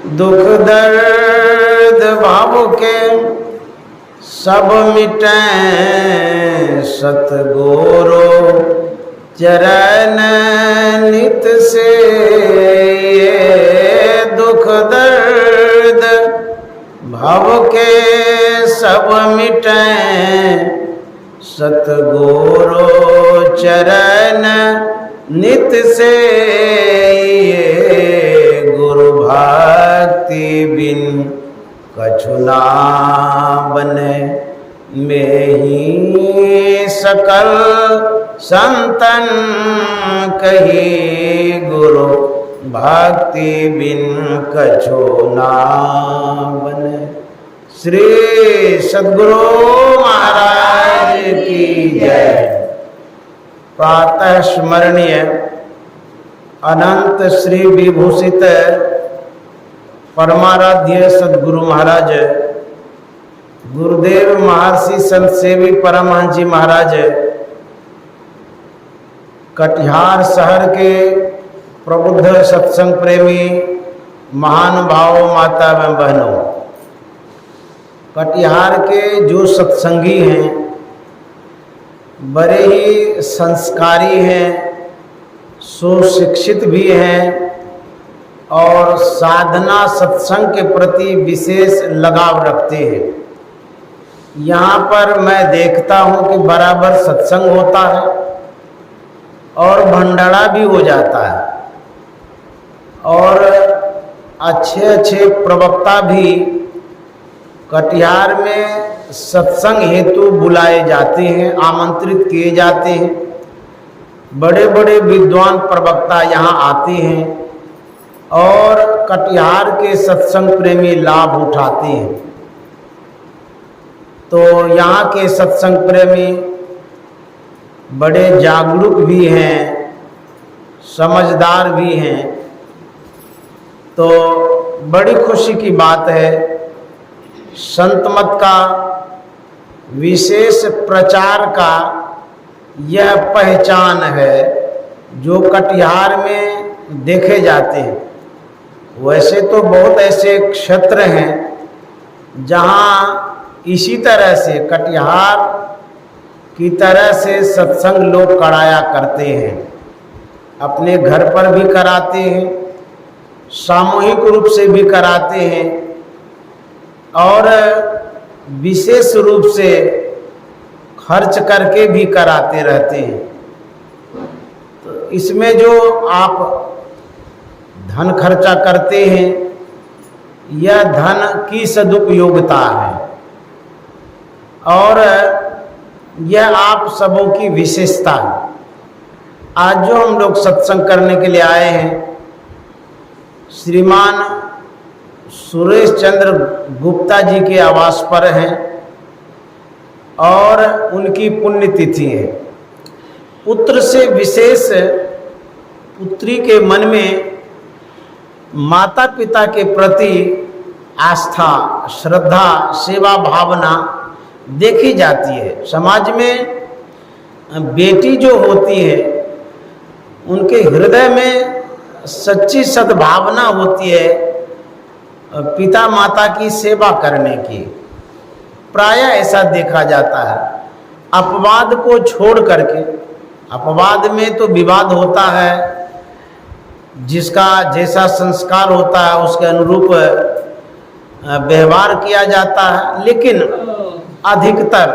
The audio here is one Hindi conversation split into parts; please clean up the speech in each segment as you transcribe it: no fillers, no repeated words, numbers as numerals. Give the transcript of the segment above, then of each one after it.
दुख दर्द भाव के सब मिटें सतगुरु चरण नित से। दुख दर्द भाव के सब मिटें सतगुरु चरण नित से। गुरु भक्ति बिन कछु ना बने में ही सकल संतन कही। गुरु भक्ति बिन कछु ना बने। श्री सद्गुरु महाराज की जय। प्रातः स्मरणीय अनंत श्री विभूषित परमाराध्य सद्गुरु महाराज गुरुदेव महर्षि संत सेवी परमहंस जी महाराज कटिहार शहर के प्रबुद्ध सत्संग प्रेमी महानुभावों माता एवं बहनों, कटिहार के जो सत्संगी हैं बड़े ही संस्कारी हैं, सुशिक्षित भी हैं और साधना सत्संग के प्रति विशेष लगाव रखते हैं। यहाँ पर मैं देखता हूँ कि बराबर सत्संग होता है और भंडारा भी हो जाता है और अच्छे अच्छे प्रवक्ता भी कटिहार में सत्संग हेतु बुलाए जाते हैं, आमंत्रित किए जाते हैं। बड़े बड़े विद्वान प्रवक्ता यहाँ आते हैं और कटिहार के सत्संग प्रेमी लाभ उठाते हैं। तो यहाँ के सत्संग प्रेमी बड़े जागरूक भी हैं, समझदार भी हैं। तो बड़ी खुशी की बात है, संत मत का विशेष प्रचार का यह पहचान है जो कटिहार में देखे जाते हैं। वैसे तो बहुत ऐसे क्षेत्र हैं जहाँ इसी तरह से कटिहार की तरह से सत्संग लोग कराया करते हैं, अपने घर पर भी कराते हैं, सामूहिक रूप से भी कराते हैं और विशेष रूप से खर्च करके भी कराते रहते हैं। तो इसमें जो आप धन खर्चा करते हैं यह धन की सदुपयोगिता है और यह आप सबों की विशेषता है। आज जो हम लोग सत्संग करने के लिए आए हैं, श्रीमान सुरेश चंद्र गुप्ता जी के आवास पर हैं और उनकी पुण्यतिथि है। पुत्र से विशेष पुत्री के मन में माता पिता के प्रति आस्था, श्रद्धा, सेवा भावना देखी जाती है। समाज में बेटी जो होती है उनके हृदय में सच्ची सद्भावना होती है पिता माता की सेवा करने की। प्रायः ऐसा देखा जाता है। अपवाद को छोड़ करके, अपवाद में तो विवाद होता है, जिसका जैसा संस्कार होता है उसके अनुरूप व्यवहार किया जाता है, लेकिन अधिकतर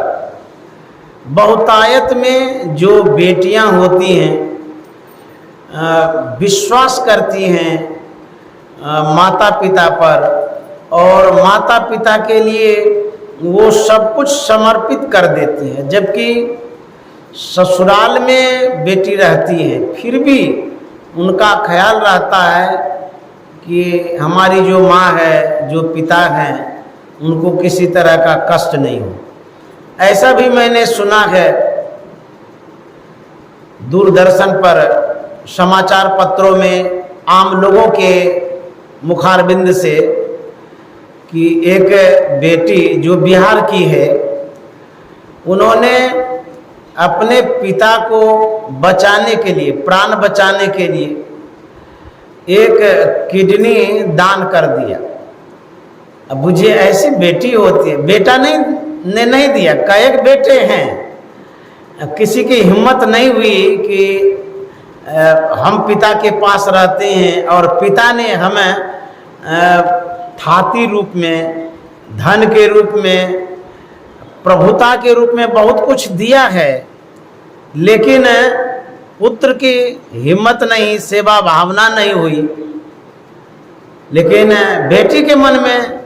बहुतायत में जो बेटियां होती हैं विश्वास करती हैं माता पिता पर और माता पिता के लिए वो सब कुछ समर्पित कर देती हैं। जबकि ससुराल में बेटी रहती है फिर भी उनका ख्याल रहता है कि हमारी जो माँ है, जो पिता हैं, उनको किसी तरह का कष्ट नहीं हो। ऐसा भी मैंने सुना है दूरदर्शन पर, समाचार पत्रों में, आम लोगों के मुखारबिंद से कि एक बेटी जो बिहार की है, उन्होंने अपने पिता को बचाने के लिए, प्राण बचाने के लिए एक किडनी दान कर दिया। अब बुझिए ऐसी बेटी होती है, बेटा नहीं दिया, कई बेटे हैं, किसी की हिम्मत नहीं हुई कि हम पिता के पास रहते हैं और पिता ने हमें थाती रूप में, धन के रूप में, प्रभुता के रूप में बहुत कुछ दिया है, लेकिन पुत्र की हिम्मत नहीं, सेवा भावना नहीं हुई। लेकिन बेटी के मन में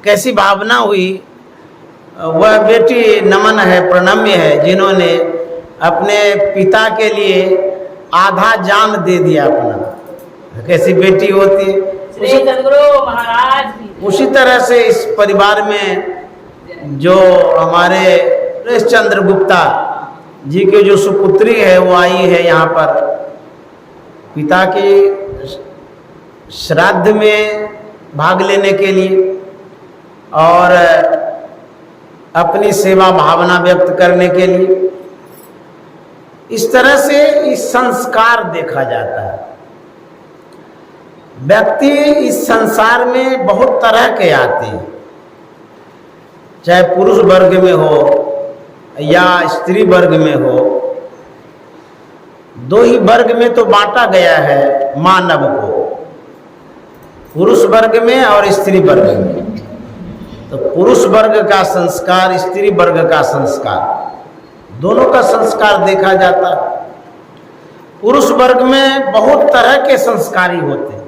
कैसी भावना हुई, वह बेटी नमन है, प्रणम्य है, जिन्होंने अपने पिता के लिए आधा जान दे दिया अपना। कैसी बेटी होती है। उसी तरह से इस परिवार में जो हमारे प्रेमचंद्र गुप्ता जी के जो सुपुत्री है वो आई है यहाँ पर पिता के श्राद्ध में भाग लेने के लिए और अपनी सेवा भावना व्यक्त करने के लिए। इस तरह से इस संस्कार देखा जाता है। व्यक्ति इस संसार में बहुत तरह के आते हैं, चाहे पुरुष वर्ग में हो या स्त्री वर्ग में हो। दो ही वर्ग में तो बांटा गया है मानव को, पुरुष वर्ग में और स्त्री वर्ग में। तो पुरुष वर्ग का संस्कार, स्त्री वर्ग का संस्कार, दोनों का संस्कार देखा जाता है। पुरुष वर्ग में बहुत तरह के संस्कारी होते हैं,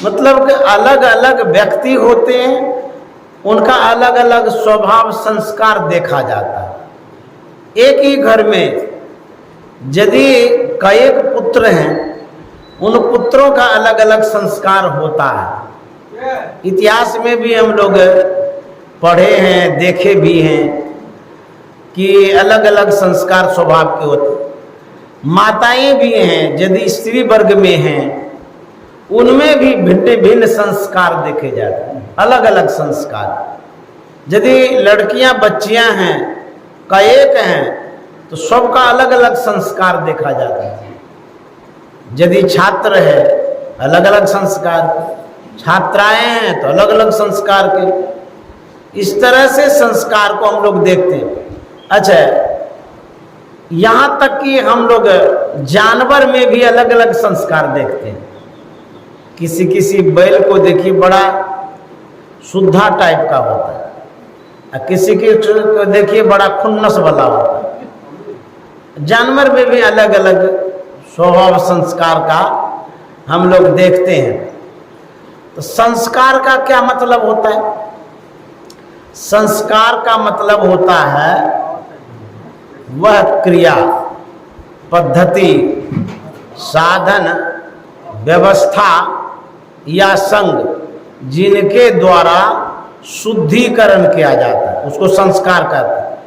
मतलब कि अलग अलग व्यक्ति होते हैं, उनका अलग अलग स्वभाव संस्कार देखा जाता है। एक ही घर में यदि कई पुत्र हैं, उन पुत्रों का अलग अलग संस्कार होता है। इतिहास में भी हम लोग पढ़े हैं, देखे भी हैं कि अलग अलग संस्कार स्वभाव के होते। माताएं भी हैं, यदि स्त्री वर्ग में हैं, उनमें भी भिन्न भिन्न संस्कार देखे जाते हैं, अलग अलग संस्कार। यदि लड़कियां बच्चियां हैं, कएक हैं, तो सबका अलग अलग संस्कार देखा जाता है। यदि छात्र है, अलग अलग संस्कार, छात्राएं हैं तो अलग अलग संस्कार के। इस तरह से संस्कार को हम लोग देखते हैं। अच्छा, यहाँ तक कि हम लोग जानवर में भी अलग अलग संस्कार देखते हैं। किसी किसी बैल को देखिए बड़ा शुद्धा टाइप का होता है, और किसी को देखिए बड़ा खुन्नस वाला होता है। जानवर में भी अलग अलग स्वभाव संस्कार का हम लोग देखते हैं। तो संस्कार का क्या मतलब होता है? संस्कार का मतलब होता है वह क्रिया, पद्धति, साधन, व्यवस्था या संग जिनके द्वारा शुद्धिकरण किया जाता है, उसको संस्कार कहते हैं।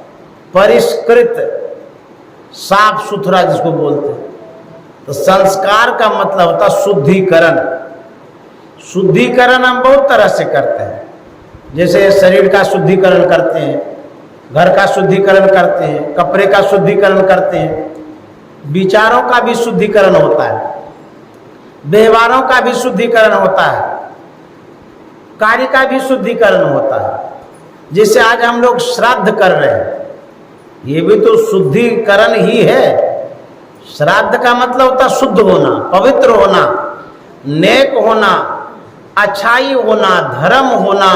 परिष्कृत, साफ सुथरा जिसको बोलते हैं। तो संस्कार का मतलब होता है शुद्धिकरण। शुद्धिकरण हम बहुत तरह से करते हैं, जैसे शरीर का शुद्धिकरण करते हैं, घर का शुद्धिकरण करते हैं, कपड़े का शुद्धिकरण करते हैं, विचारों का भी शुद्धिकरण होता है, व्यवहारों का भी शुद्धिकरण होता है, कार्य का भी शुद्धिकरण होता है। जैसे आज हम लोग श्राद्ध कर रहे हैं, ये भी तो शुद्धिकरण ही है। श्राद्ध का मतलब होता है शुद्ध होना, पवित्र होना, नेक होना, अच्छाई होना, धर्म होना,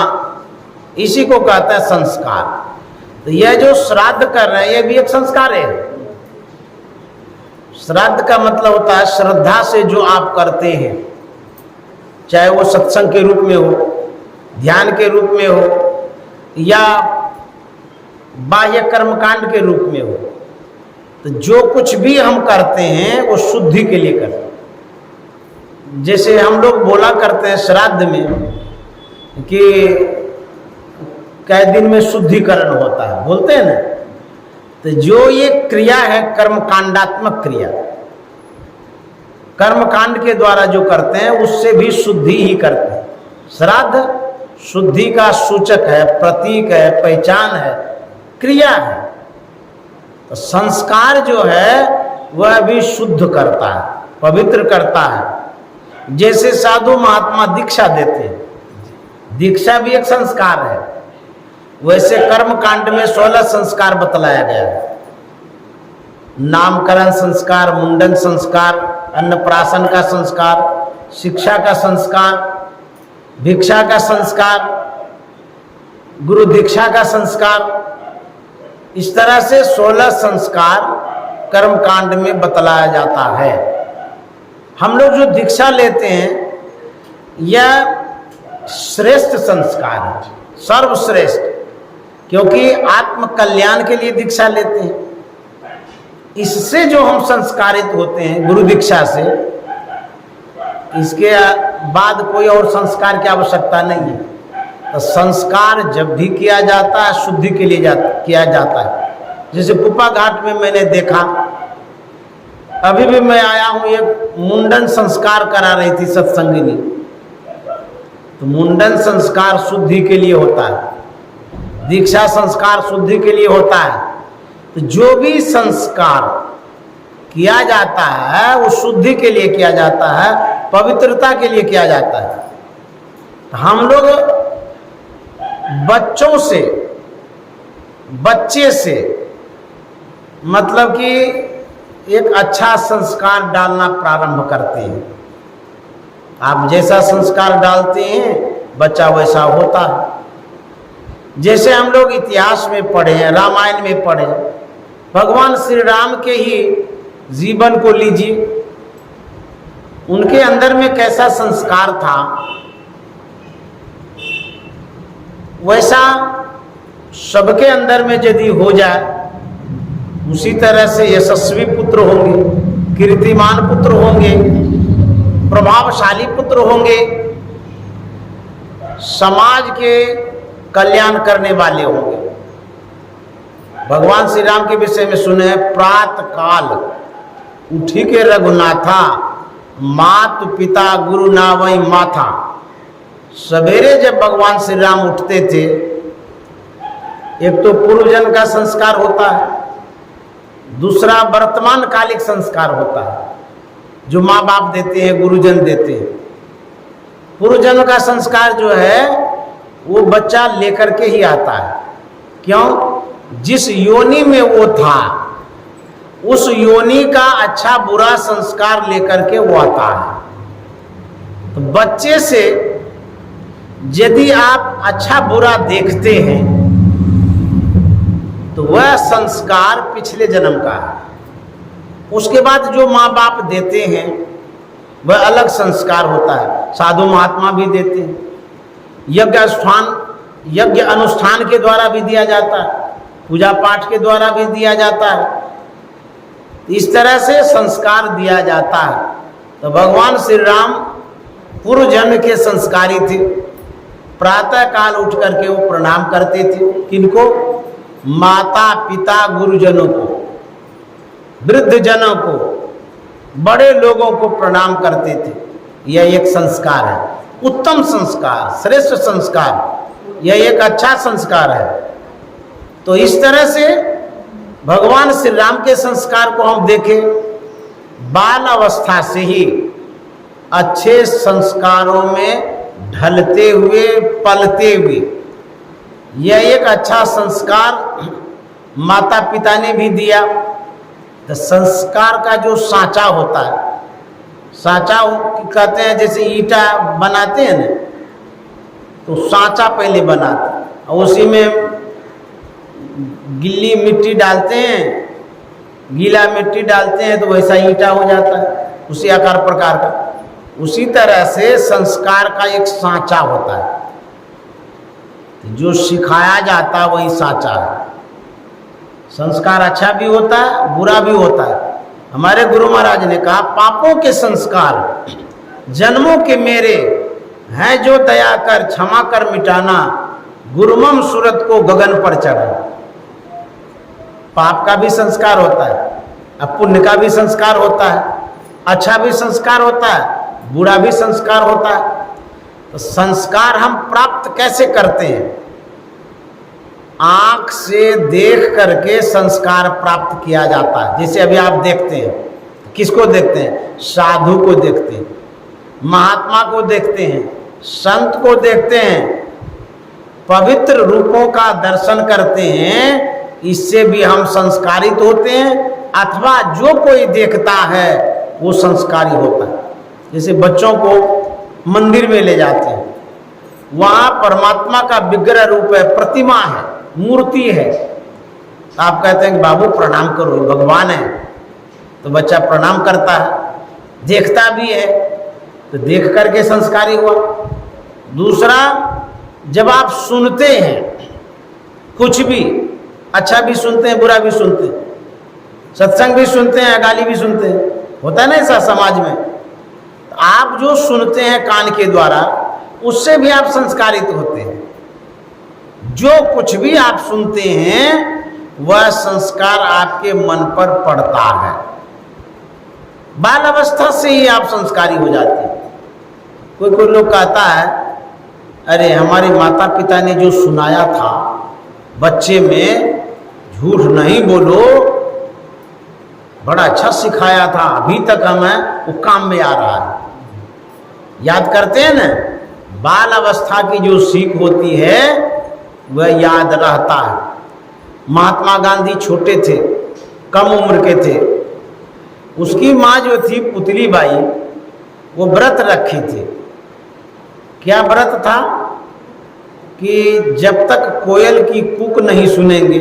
इसी को कहता है संस्कार। तो यह जो श्राद्ध कर रहे हैं, यह भी एक संस्कार है। श्राद्ध का मतलब होता है श्रद्धा से जो आप करते हैं, चाहे वो सत्संग के रूप में हो, ध्यान के रूप में हो, या बाह्य कर्मकांड के रूप में हो। तो जो कुछ भी हम करते हैं वो शुद्धि के लिए करते हैं। जैसे हम लोग बोला करते हैं श्राद्ध में कि कई दिन में शुद्धिकरण होता है, बोलते हैं ना। तो जो ये क्रिया है कर्मकांडात्मक क्रिया, कर्मकांड के द्वारा जो करते हैं उससे भी शुद्धि ही करते हैं। श्राद्ध शुद्धि का सूचक है, प्रतीक है, पहचान है, क्रिया है। तो संस्कार जो है वह भी शुद्ध करता है, पवित्र करता है। जैसे साधु महात्मा दीक्षा देते हैं, दीक्षा भी एक संस्कार है, वैसे कर्म कांड में 16 संस्कार बतलाया गया है। नामकरण संस्कार, मुंडन संस्कार, अन्नप्राशन का संस्कार, शिक्षा का संस्कार, भिक्षा का संस्कार, गुरु दीक्षा का संस्कार, इस तरह से 16 संस्कार कर्म कांड में बतलाया जाता है। हम लोग जो दीक्षा लेते हैं यह श्रेष्ठ संस्कार है, सर्वश्रेष्ठ, क्योंकि आत्म कल्याण के लिए दीक्षा लेते हैं। इससे जो हम संस्कारित होते हैं गुरु दीक्षा से, इसके बाद कोई और संस्कार की आवश्यकता नहीं है। तो संस्कार जब भी किया जाता है शुद्धि के लिए किया जाता है। जैसे पुप्पा घाट में मैंने देखा, अभी भी मैं आया हूँ, एक मुंडन संस्कार करा रही थी सत्संगिनी। तो मुंडन संस्कार शुद्धि के लिए होता है, दीक्षा संस्कार शुद्धि के लिए होता है। तो जो भी संस्कार किया जाता है वो शुद्धि के लिए किया जाता है, पवित्रता के लिए किया जाता है। तो हम लोग बच्चे से मतलब कि एक अच्छा संस्कार डालना प्रारंभ करते हैं। आप जैसा संस्कार डालते हैं बच्चा वैसा होता है। जैसे हम लोग इतिहास में पढ़े हैं, रामायण में पढ़े, भगवान श्री राम के ही जीवन को लीजिए, उनके अंदर में कैसा संस्कार था, वैसा सबके अंदर में यदि हो जाए, उसी तरह से यशस्वी पुत्र होंगे, कीर्तिमान पुत्र होंगे, प्रभावशाली पुत्र होंगे, समाज के कल्याण करने वाले होंगे। भगवान श्री राम के विषय में सुने, प्रात काल उठी के रघुनाथा, मात पिता गुरु नावई माथा। सवेरे जब भगवान श्री राम उठते थे, एक तो पूर्वजन का संस्कार होता है, दूसरा वर्तमान कालिक संस्कार होता है जो माँ बाप देते हैं, गुरुजन देते हैं। पूर्वजन का संस्कार जो है वो बच्चा लेकर के ही आता है। क्यों? जिस योनि में वो था उस योनि का अच्छा बुरा संस्कार लेकर के वो आता है। तो बच्चे से यदि आप अच्छा बुरा देखते हैं तो वह संस्कार पिछले जन्म का है। उसके बाद जो माँ बाप देते हैं वह अलग संस्कार होता है। साधु महात्मा भी देते हैं, यज्ञ अनुष्ठान के द्वारा भी दिया जाता है, पूजा पाठ के द्वारा भी दिया जाता है। इस तरह से संस्कार दिया जाता है। तो भगवान श्री राम पूर्व जन्म के संस्कारी थे। प्रातः काल उठ करके वो प्रणाम करते थे। किनको? माता पिता गुरुजनों को, वृद्ध जनों को, बड़े लोगों को प्रणाम करते थे। यह एक संस्कार है, उत्तम संस्कार, श्रेष्ठ संस्कार, यह एक अच्छा संस्कार है। तो इस तरह से भगवान श्री राम के संस्कार को हम देखें, बाल अवस्था से ही अच्छे संस्कारों में ढलते हुए, पलते हुए, यह एक अच्छा संस्कार माता पिता ने भी दिया। तो संस्कार का जो सांचा होता है, सांचा कहते हैं, जैसे ईंटा बनाते हैं ना, तो सांचा पहले बनाते हैं और उसी में गिल्ली मिट्टी डालते हैं, गीला मिट्टी डालते हैं, तो वैसा ईंटा हो जाता है, उसी आकार प्रकार का। उसी तरह से संस्कार का एक सांचा होता है, जो सिखाया जाता वही सांचा है। संस्कार अच्छा भी होता है, बुरा भी होता है। हमारे गुरु महाराज ने कहा, पापों के संस्कार जन्मों के मेरे हैं, जो दया कर क्षमा कर मिटाना, गुरुमम सूरत को गगन पर चढ़ा। पाप का भी संस्कार होता है, अब पुण्य का भी संस्कार होता है, अच्छा भी संस्कार होता है, बुरा भी संस्कार होता है। तो संस्कार हम प्राप्त कैसे करते हैं? आंख से देख करके संस्कार प्राप्त किया जाता है। जैसे अभी आप देखते हैं, किसको देखते हैं? साधु को देखते हैं। महात्मा को देखते हैं, संत को देखते हैं, पवित्र रूपों का दर्शन करते हैं, इससे भी हम संस्कारित होते हैं। अथवा जो कोई देखता है वो संस्कारी होता है। जैसे बच्चों को मंदिर में ले जाते हैं, वहाँ परमात्मा का विग्रह रूप है, प्रतिमा है, मूर्ति है। आप कहते हैं कि बाबू प्रणाम करो, भगवान है, तो बच्चा प्रणाम करता है, देखता भी है, तो देख करके संस्कारी हुआ। दूसरा, जब आप सुनते हैं कुछ भी, अच्छा भी सुनते हैं, बुरा भी सुनते हैं, सत्संग भी सुनते हैं, गाली भी सुनते हैं, होता है ना ऐसा समाज में। तो आप जो सुनते हैं कान के द्वारा, उससे भी आप संस्कारित होते हैं। जो कुछ भी आप सुनते हैं वह संस्कार आपके मन पर पड़ता है। बाल अवस्था से ही आप संस्कारी हो जाते हैं। कोई कोई लोग कहता है, अरे हमारे माता पिता ने जो सुनाया था बच्चे में, झूठ नहीं बोलो, बड़ा अच्छा सिखाया था, अभी तक हमें वो काम में आ रहा है। याद करते हैं ना, बाल अवस्था की जो सीख होती है वह याद रहता है। महात्मा गांधी छोटे थे, कम उम्र के थे, उसकी माँ जो थी पुतली बाई, वो व्रत रखी थी। क्या व्रत था कि जब तक कोयल की कूक नहीं सुनेंगे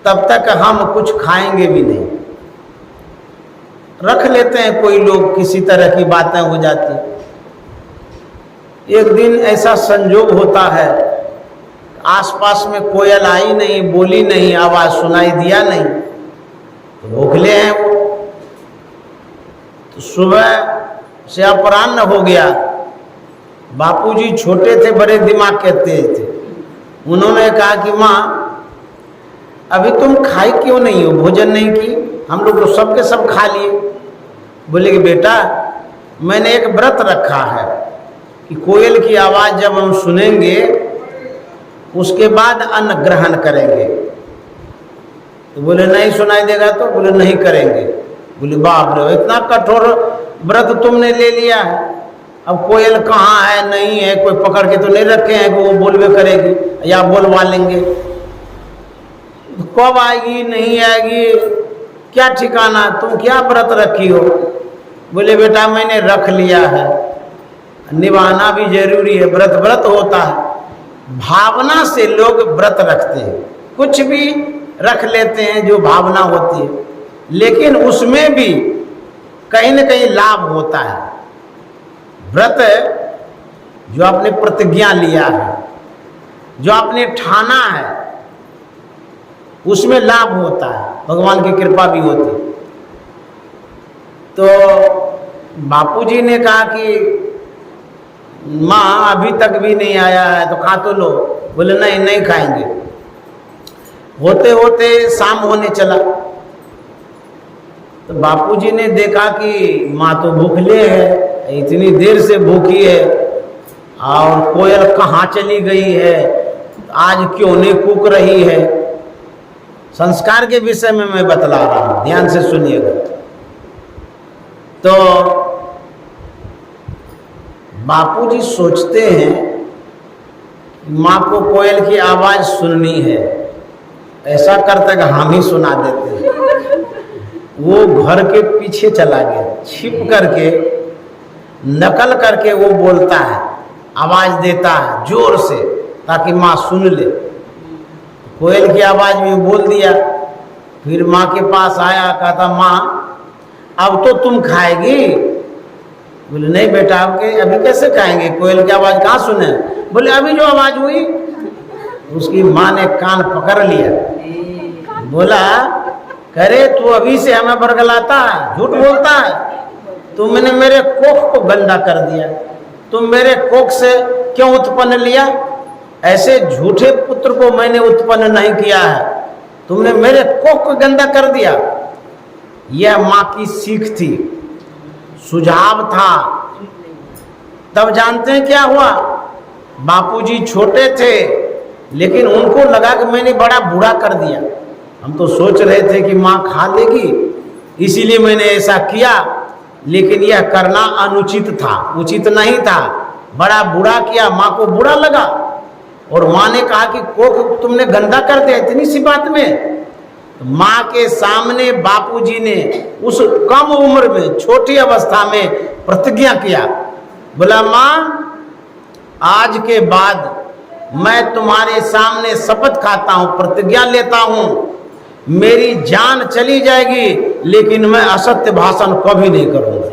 तब तक हम कुछ खाएंगे भी नहीं। रख लेते हैं कोई लोग, किसी तरह की बातें हो जाती। एक दिन ऐसा संजोग होता है, आसपास में कोयल आई नहीं, बोली नहीं, आवाज सुनाई दिया नहीं, तो भूखले हैं वो। तो सुबह से अपराह्न हो गया। बापूजी छोटे थे, बड़े दिमाग के तेज थे। उन्होंने कहा कि माँ, अभी तुम खाई क्यों नहीं हो, भोजन नहीं की? हम लोग तो सब के सब खा लिए। बोले कि बेटा, मैंने एक व्रत रखा है कि कोयल की आवाज़ जब हम सुनेंगे उसके बाद अन्न ग्रहण करेंगे। तो बोले नहीं सुनाई देगा तो? बोले नहीं करेंगे। बोले बाप रे, इतना कठोर व्रत तुमने ले लिया है। अब कोयल कहाँ है, नहीं है, कोई पकड़ के तो नहीं रखे हैं कि वो बोलबे करेगी या बोलवा लेंगे। कब आएगी, नहीं आएगी, क्या ठिकाना, तुम क्या व्रत रखी हो? बोले बेटा मैंने रख लिया है, निभाना भी जरूरी है, व्रत व्रत होता है। भावना से लोग व्रत रखते हैं, कुछ भी रख लेते हैं जो भावना होती है, लेकिन उसमें भी कहीं न कहीं लाभ होता है। व्रत जो आपने प्रतिज्ञा लिया है, जो आपने ठाना है, उसमें लाभ होता है, भगवान की कृपा भी होती है। तो बापूजी ने कहा कि माँ अभी तक भी नहीं आया है तो खा तो लो। बोले नहीं, नहीं खाएंगे। होते होते शाम होने चला, तो बापूजी ने देखा कि माँ तो भूखले है, इतनी देर से भूखी है, और कोयल कहाँ चली गई है, आज क्यों नहीं कूक रही है। संस्कार के विषय में मैं बतला रहा हूँ, ध्यान से सुनिएगा। तो बापूजी सोचते हैं माँ को कोयल की आवाज़ सुननी है, ऐसा करते कि हम ही सुना देते हैं। वो घर के पीछे चला गया, छिप करके नकल करके वो बोलता है, आवाज़ देता है जोर से ताकि माँ सुन ले। कोयल की आवाज़ में बोल दिया। फिर माँ के पास आया, कहता माँ अब तो तुम खाएगी? बोले नहीं बेटा, अभी कैसे खाएंगे, कोयल की आवाज़ कहाँ सुने? बोले अभी जो आवाज़ हुई। उसकी माँ ने कान पकड़ लिया, बोला करे तू अभी से हमें बरगलाता है, झूठ बोलता है, तुमने मेरे कोख को गंदा कर दिया, तुम मेरे कोख से क्यों उत्पन्न लिया? ऐसे झूठे पुत्र को मैंने उत्पन्न नहीं किया है, तुमने मेरे कोख को गंदा कर दिया। यह माँ की सीख थी, सुझाव था। तब जानते हैं क्या हुआ? बापूजी छोटे थे, लेकिन उनको लगा कि मैंने बड़ा बुरा कर दिया। हम तो सोच रहे थे कि माँ खा लेगी, इसीलिए मैंने ऐसा किया। लेकिन यह करना अनुचित था, उचित नहीं था। बड़ा बुरा किया, माँ को बुरा लगा और माँ ने कहा कि कोख तुमने गंदा कर दिया इतनी सी बात में। माँ के सामने बापूजी ने उस कम उम्र में, छोटी अवस्था में प्रतिज्ञा किया, बोला माँ आज के बाद मैं तुम्हारे सामने शपथ खाता हूं, प्रतिज्ञा लेता हूं, मेरी जान चली जाएगी लेकिन मैं असत्य भाषण कभी नहीं करूंगा।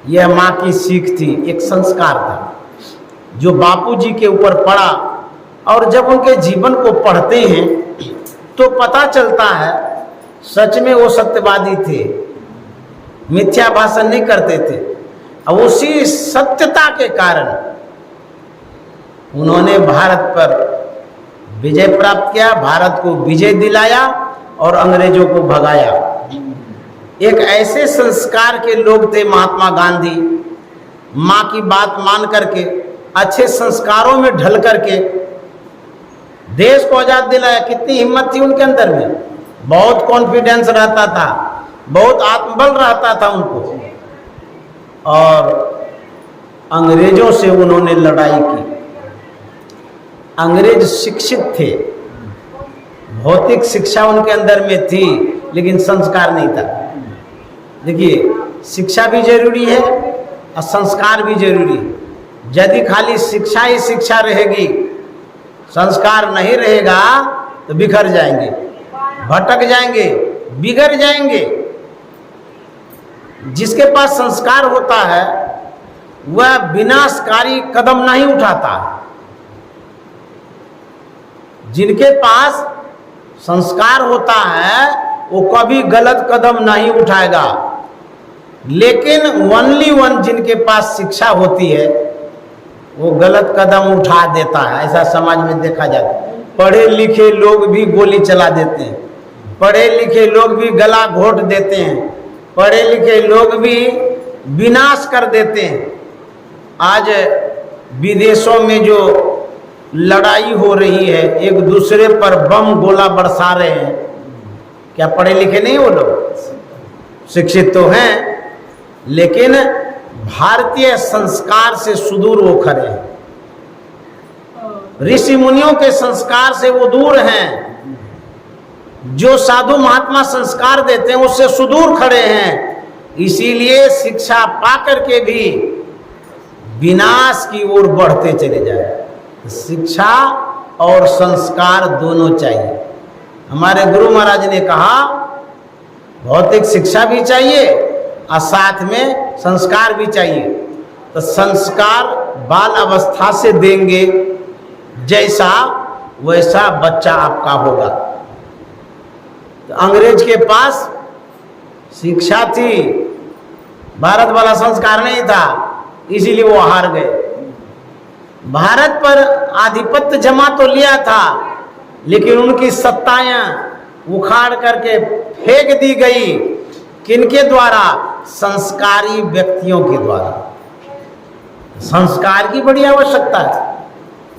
यह माँ की सीख थी, एक संस्कार था जो बापूजी के ऊपर पड़ा। और जब उनके जीवन को पढ़ते हैं तो पता चलता है सच में वो सत्यवादी थे, मिथ्या भाषण नहीं करते थे। और उसी सत्यता के कारण उन्होंने भारत पर विजय प्राप्त किया, भारत को विजय दिलाया और अंग्रेजों को भगाया। एक ऐसे संस्कार के लोग थे महात्मा गांधी, माँ की बात मान करके, अच्छे संस्कारों में ढल करके देश को आजाद दिलाया। कितनी हिम्मत थी उनके अंदर में, बहुत कॉन्फिडेंस रहता था, बहुत आत्मबल रहता था उनको। और अंग्रेजों से उन्होंने लड़ाई की। अंग्रेज शिक्षित थे, भौतिक शिक्षा उनके अंदर में थी लेकिन संस्कार नहीं था। देखिए शिक्षा भी जरूरी है और संस्कार भी जरूरी है। यदि खाली शिक्षा ही शिक्षा रहेगी, संस्कार नहीं रहेगा तो बिखर जाएंगे, भटक जाएंगे, बिगड़ जाएंगे। जिसके पास संस्कार होता है वह विनाशकारी कदम नहीं उठाता। जिनके पास संस्कार होता है वो कभी गलत कदम नहीं उठाएगा। लेकिन ओनली वन जिनके पास शिक्षा होती है वो गलत कदम उठा देता है। ऐसा समाज में देखा जाता है। पढ़े लिखे लोग भी गोली चला देते हैं, पढ़े लिखे लोग भी गला घोट देते हैं, पढ़े लिखे लोग भी विनाश कर देते हैं। आज विदेशों में जो लड़ाई हो रही है, एक दूसरे पर बम गोला बरसा रहे हैं, क्या पढ़े लिखे नहीं वो लोग? शिक्षित तो हैं लेकिन भारतीय संस्कार से सुदूर वो खड़े हैं, ऋषि मुनियों के संस्कार से वो दूर हैं। जो साधु महात्मा संस्कार देते हैं उससे सुदूर खड़े हैं। इसीलिए शिक्षा पाकर के भी विनाश की ओर बढ़ते चले जाए। शिक्षा और संस्कार दोनों चाहिए। हमारे गुरु महाराज ने कहा भौतिक शिक्षा भी चाहिए और साथ में संस्कार भी चाहिए। तो संस्कार बाल अवस्था से देंगे, जैसा वैसा बच्चा आपका होगा। तो अंग्रेज के पास शिक्षा थी, भारत वाला संस्कार नहीं था, इसीलिए वो हार गए। भारत पर आधिपत्य जमा तो लिया था लेकिन उनकी सत्ताएं उखाड़ करके फेंक दी गई। किनके द्वारा? संस्कारी व्यक्तियों के द्वारा। संस्कार की बड़ी आवश्यकता है।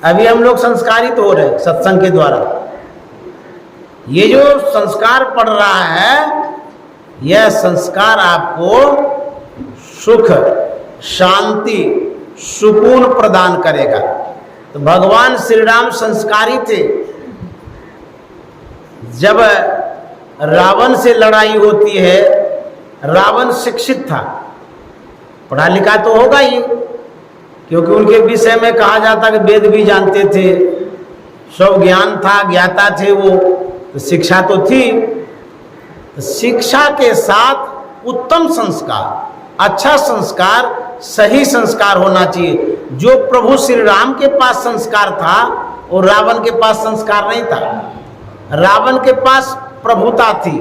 अभी हम लोग संस्कारित हो रहे हैं सत्संग के द्वारा। ये जो संस्कार पड़ रहा है, यह संस्कार आपको सुख, शांति, सुकून प्रदान करेगा। तो भगवान श्री राम संस्कारी थे। जब रावण से लड़ाई होती है, रावण शिक्षित था, पढ़ा लिखा तो होगा ही, क्योंकि उनके विषय में कहा जाता कि वेद भी जानते थे, सब ज्ञान था, ज्ञाता थे वो, तो शिक्षा तो थी। तो शिक्षा के साथ उत्तम संस्कार, अच्छा संस्कार, सही संस्कार होना चाहिए। जो प्रभु श्री राम के पास संस्कार था और रावण के पास संस्कार नहीं था। रावण के पास प्रभुता थी,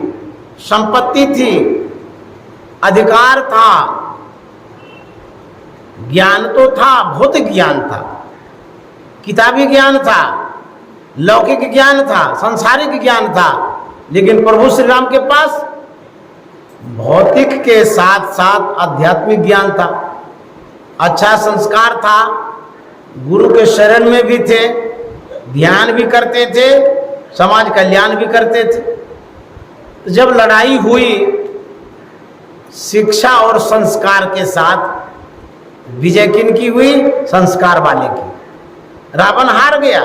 संपत्ति थी, अधिकार था, ज्ञान तो था, भौतिक ज्ञान था, किताबी ज्ञान था, लौकिक ज्ञान था, सांसारिक ज्ञान था। लेकिन प्रभु श्री राम के पास भौतिक के साथ साथ आध्यात्मिक ज्ञान था, अच्छा संस्कार था, गुरु के शरण में भी थे, ध्यान भी करते थे, समाज कल्याण भी करते थे। तो जब लड़ाई हुई शिक्षा और संस्कार के साथ विजय किनकी हुई? संस्कार वाले की। रावण हार गया,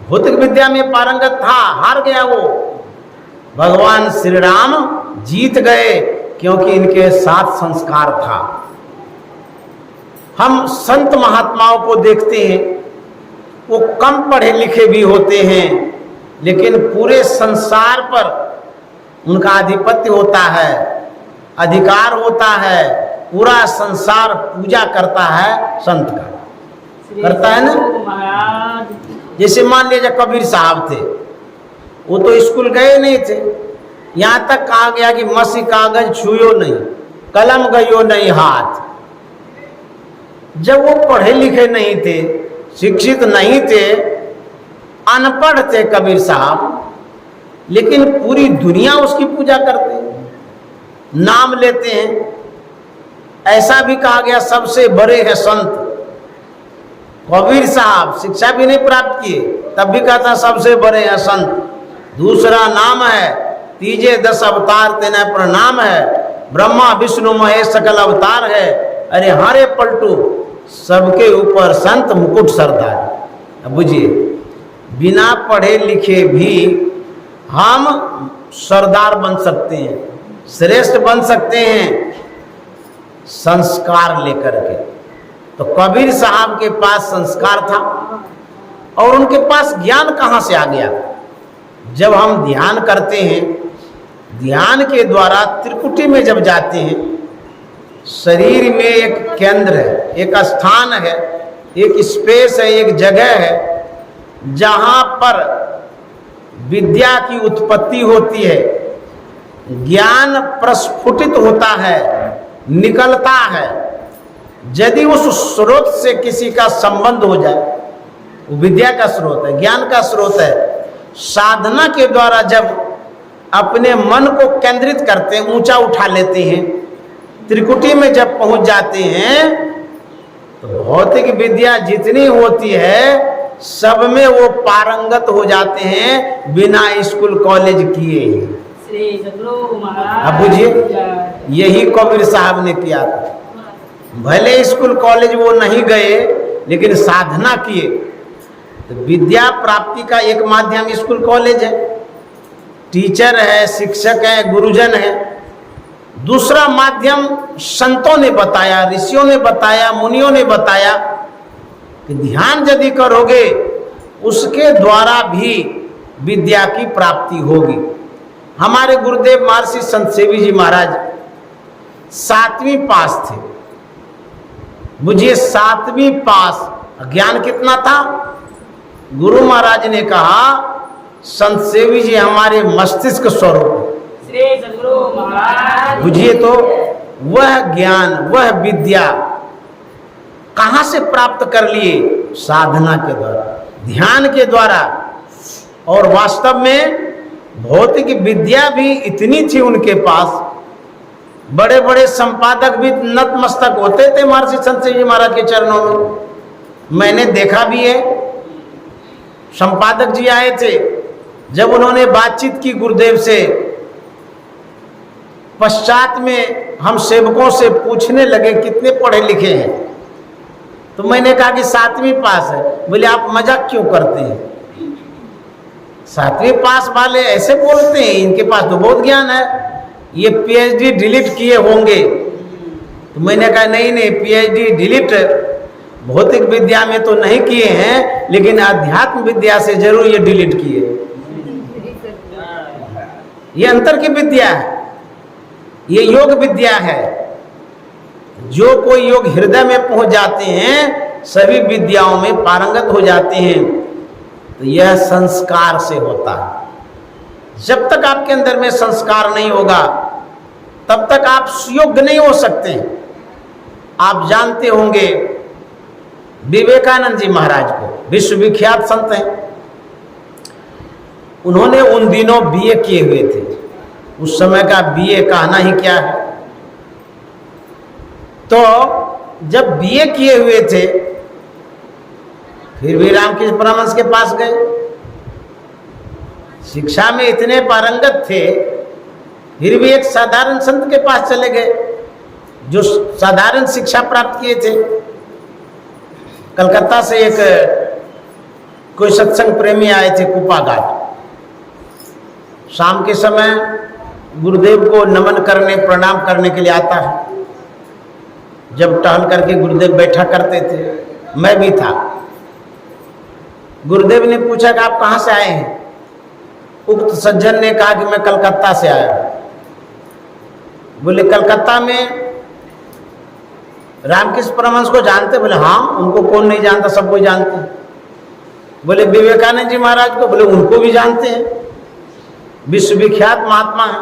भौतिक विद्या में पारंगत था, हार गया वो। भगवान श्री राम जीत गए क्योंकि इनके साथ संस्कार था। हम संत महात्माओं को देखते हैं, वो कम पढ़े लिखे भी होते हैं, लेकिन पूरे संसार पर उनका आधिपत्य होता है, अधिकार होता है। पूरा संसार पूजा करता है संत का, करता है ना। जैसे मान लीजिए कबीर साहब थे, वो तो स्कूल गए नहीं थे, यहाँ तक कहा गया कि मसी कागज छुयो नहीं, कलम गयो नहीं हाथ। जब वो पढ़े लिखे नहीं थे, शिक्षित नहीं थे, अनपढ़ थे कबीर साहब, लेकिन पूरी दुनिया उसकी पूजा करते हैं, नाम लेते हैं। ऐसा भी कहा गया सबसे बड़े हैं संत। कबीर साहब शिक्षा भी नहीं प्राप्त किए, तब भी कहता सबसे बड़े हैं संत। दूसरा नाम है तीजे 10 अवतार तेने प्रणाम है, ब्रह्मा विष्णु महेश सकल अवतार है। अरे हारे पलटू सबके ऊपर संत मुकुट सरदार। अब बुझिए, बिना पढ़े लिखे भी हम सरदार बन सकते हैं, श्रेष्ठ बन सकते हैं, संस्कार लेकर के। तो कबीर साहब के पास संस्कार था, और उनके पास ज्ञान कहाँ से आ गया? जब हम ध्यान करते हैं, ध्यान के द्वारा त्रिकुटी में जब जाते हैं, शरीर में एक केंद्र है, एक स्थान है, एक स्पेस है, एक जगह है जहाँ पर विद्या की उत्पत्ति होती है, ज्ञान प्रस्फुटित होता है, निकलता है। यदि उस स्रोत से किसी का संबंध हो जाए, वो विद्या का स्रोत है, ज्ञान का स्रोत है। साधना के द्वारा जब अपने मन को केंद्रित करते हैं, ऊंचा उठा लेते हैं, त्रिकुटी में जब पहुंच जाते हैं, तो भौतिक विद्या जितनी होती है सब में वो पारंगत हो जाते हैं, बिना स्कूल कॉलेज किए। अब बुझिए, यही कबीर साहब ने किया था। भले स्कूल कॉलेज वो नहीं गए, लेकिन साधना किए। तो विद्या प्राप्ति का एक माध्यम स्कूल कॉलेज है, टीचर है, शिक्षक है, गुरुजन है। दूसरा माध्यम संतों ने बताया, ऋषियों ने बताया, मुनियों ने बताया कि ध्यान यदि करोगे उसके द्वारा भी विद्या की प्राप्ति होगी। हमारे गुरुदेव महर्षि संत सेवी जी महाराज 7वीं पास थे। मुझे 7वीं पास, ज्ञान कितना था? गुरु महाराज ने कहा संत सेवी जी हमारे मस्तिष्क स्वरूप। बुझिए तो वह ज्ञान, वह विद्या कहाँ से प्राप्त कर लिए? साधना के द्वारा, ध्यान के द्वारा। और वास्तव में भौतिक विद्या भी इतनी थी उनके पास, बड़े बड़े संपादक भी नतमस्तक होते थे महर्षि संत सेवी महाराज के चरणों में। मैंने देखा भी है, संपादक जी आए थे, जब उन्होंने बातचीत की गुरुदेव से, पश्चात में हम सेवकों से पूछने लगे कितने पढ़े लिखे हैं, तो मैंने कहा कि 7वीं पास है। बोले आप मजाक क्यों करते हैं? 7वीं पास वाले ऐसे बोलते हैं, इनके पास तो बहुत ज्ञान है, ये पीएचडी डिलीट किए होंगे। तो मैंने कहा नहीं नहीं, पीएचडी डिलीट भौतिक विद्या में तो नहीं किए हैं, लेकिन अध्यात्म विद्या से जरूर ये डिलीट किए। ये अंतर की विद्या है, ये योग विद्या है। जो कोई योग हृदय में पहुंच जाते हैं, सभी विद्याओं में पारंगत हो जाते हैं। तो यह संस्कार से होता है। जब तक आपके अंदर में संस्कार नहीं होगा, तब तक आप योग्य नहीं हो सकते। आप जानते होंगे विवेकानंद जी महाराज को, विश्वविख्यात संत हैं। उन्होंने उन दिनों बीए किए हुए थे। उस समय का बीए कहना ही क्या है। तो जब बीए किए हुए थे, फिर भी रामकृष्ण परमहंस के पास गए। शिक्षा में इतने पारंगत थे फिर भी एक साधारण संत के पास चले गए जो साधारण शिक्षा प्राप्त किए थे। कलकत्ता से एक कोई सत्संग प्रेमी आए थे कुपा घाट। शाम के समय गुरुदेव को नमन करने प्रणाम करने के लिए आता है। जब टहल करके गुरुदेव बैठा करते थे, मैं भी था। गुरुदेव ने पूछा कि आप कहाँ से आए हैं? उक्त सज्जन ने कहा कि मैं कलकत्ता से आया हूं। बोले कलकत्ता में रामकृष्ण परमहंस को जानते? बोले हाँ, उनको कौन नहीं जानता, सब कोई जानते हैं। बोले विवेकानंद जी महाराज को? बोले उनको भी जानते हैं, विश्वविख्यात महात्मा है।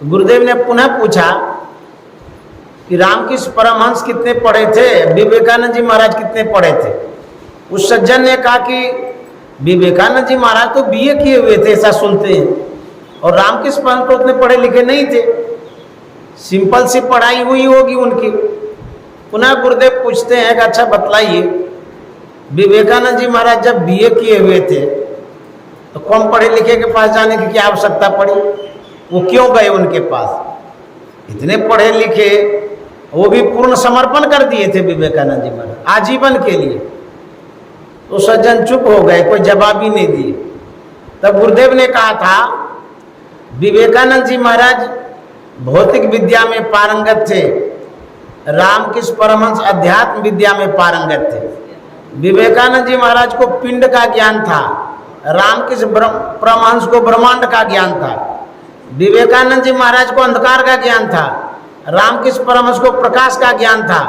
गुरुदेव ने पुनः पूछा कि रामकृष्ण परमहंस कितने पढ़े थे, विवेकानंद जी महाराज कितने पढ़े थे? उस सज्जन ने कहा कि विवेकानंद जी महाराज तो बीए किए हुए थे, ऐसा सुनते हैं, और रामकृष्ण परमहंस तो उतने पढ़े लिखे नहीं थे, सिंपल सी पढ़ाई हुई होगी उनकी। पुनः गुरुदेव पूछते हैं कि अच्छा बतलाइए, विवेकानंद जी महाराज जब बीए किए हुए थे तो कम पढ़े लिखे के पास जाने की क्या आवश्यकता पड़ी? वो क्यों गए उनके पास? इतने पढ़े लिखे, वो भी पूर्ण समर्पण कर दिए थे विवेकानंद जी महाराज आजीवन के लिए। तो सज्जन चुप हो गए, कोई जवाब ही नहीं दिए। तब गुरुदेव ने कहा था विवेकानंद जी महाराज भौतिक विद्या में पारंगत थे, रामकृष्ण परमहंस अध्यात्म विद्या में पारंगत थे। विवेकानंद जी महाराज को पिंड का ज्ञान था, रामकृष्ण परमहंस को ब्रह्मांड का ज्ञान था। विवेकानंद जी महाराज को अंधकार का ज्ञान था, रामकृष्ण परमहंस को प्रकाश का ज्ञान था।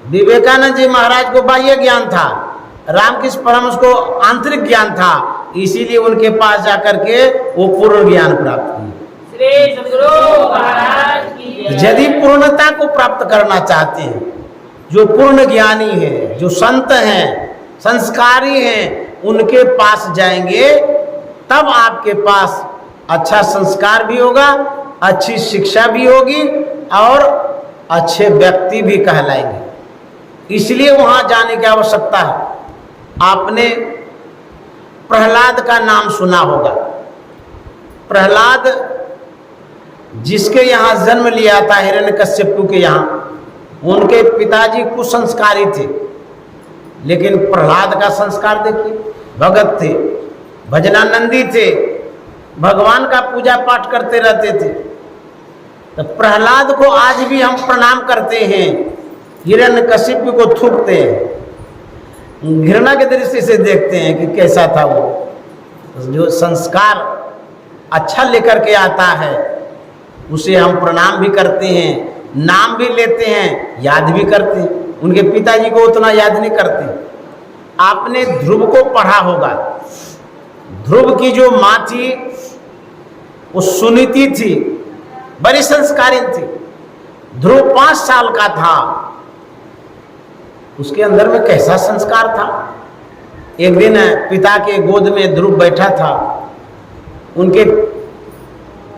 विवेकानंद जी महाराज को बाह्य ज्ञान था, रामकृष्ण परमहंस को आंतरिक ज्ञान था। इसीलिए उनके पास जाकर के वो पूर्ण ज्ञान प्राप्त किए। यदि पूर्णता को प्राप्त करना चाहते हैं, जो पूर्ण ज्ञानी है, जो संत हैं, संस्कारी हैं, उनके पास जाएंगे तब आपके पास अच्छा संस्कार भी होगा, अच्छी शिक्षा भी होगी और अच्छे व्यक्ति भी कहलाएंगे। इसलिए वहां जाने की आवश्यकता है। आपने प्रहलाद का नाम सुना होगा। प्रहलाद जिसके यहाँ जन्म लिया था हिरण्यकश्यप के यहाँ, उनके पिताजी कुसंस्कारी थे, लेकिन प्रहलाद का संस्कार देखिए, भगत थे, भजनानंदी थे, भगवान का पूजा पाठ करते रहते थे। तो प्रहलाद को आज भी हम प्रणाम करते हैं, हिरण्यकश्यप को थूकते हैं, घृणा की दृष्टि से देखते हैं कि कैसा था वो। जो संस्कार अच्छा लेकर के आता है उसे हम प्रणाम भी करते हैं, नाम भी लेते हैं, याद भी करते हैं। उनके पिताजी को उतना याद नहीं करते। आपने ध्रुव को पढ़ा होगा। ध्रुव की जो माँ थी वो सुनीति थी, बड़ी संस्कारी थी। ध्रुव 5 साल का था, उसके अंदर में कैसा संस्कार था। एक दिन पिता के गोद में ध्रुव बैठा था। उनके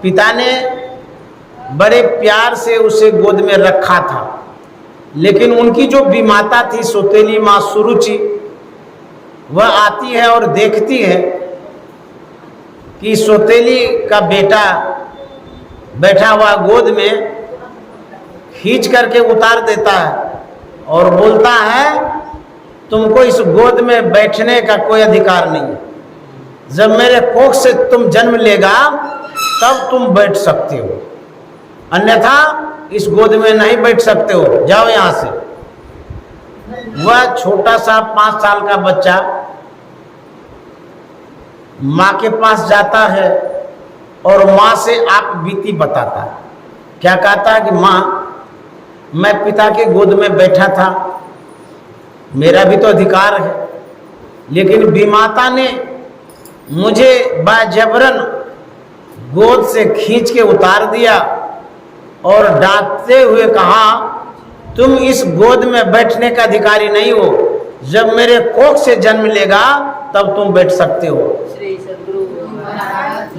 पिता ने बड़े प्यार से उसे गोद में रखा था, लेकिन उनकी जो विमाता थी सौतेली माँ सुरुचि, वह आती है और देखती है कि सौतेली का बेटा बैठा हुआ गोद में, खींच करके उतार देता है और बोलता है तुमको इस गोद में बैठने का कोई अधिकार नहीं है। जब मेरे कोख से तुम जन्म लेगा तब तुम बैठ सकते हो, अन्यथा इस गोद में नहीं बैठ सकते हो, जाओ यहाँ से। वह छोटा सा 5 साल का बच्चा माँ के पास जाता है और माँ से आप बीती बताता है। क्या कहता है कि माँ, मैं पिता के गोद में बैठा था, मेरा भी तो अधिकार है, लेकिन विमाता ने मुझे बाजबरन गोद से खींच के उतार दिया और डांटते हुए कहा तुम इस गोद में बैठने का अधिकारी नहीं हो, जब मेरे कोख से जन्म लेगा तब तुम बैठ सकते हो।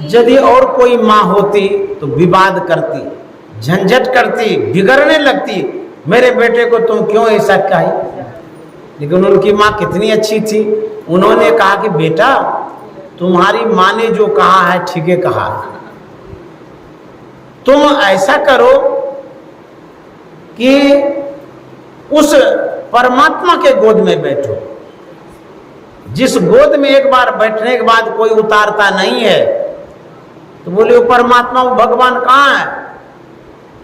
यदि और कोई माँ होती तो विवाद करती, झंझट करती, बिगड़ने लगती, मेरे बेटे को तुम क्यों ऐसा कही। लेकिन उनकी माँ कितनी अच्छी थी, उन्होंने कहा कि बेटा तुम्हारी माँ ने जो कहा है ठीक है कहा है, तुम ऐसा करो कि उस परमात्मा के गोद में बैठो, जिस गोद में एक बार बैठने के बाद कोई उतारता नहीं है। तो बोले वो परमात्मा, वो भगवान कहाँ है?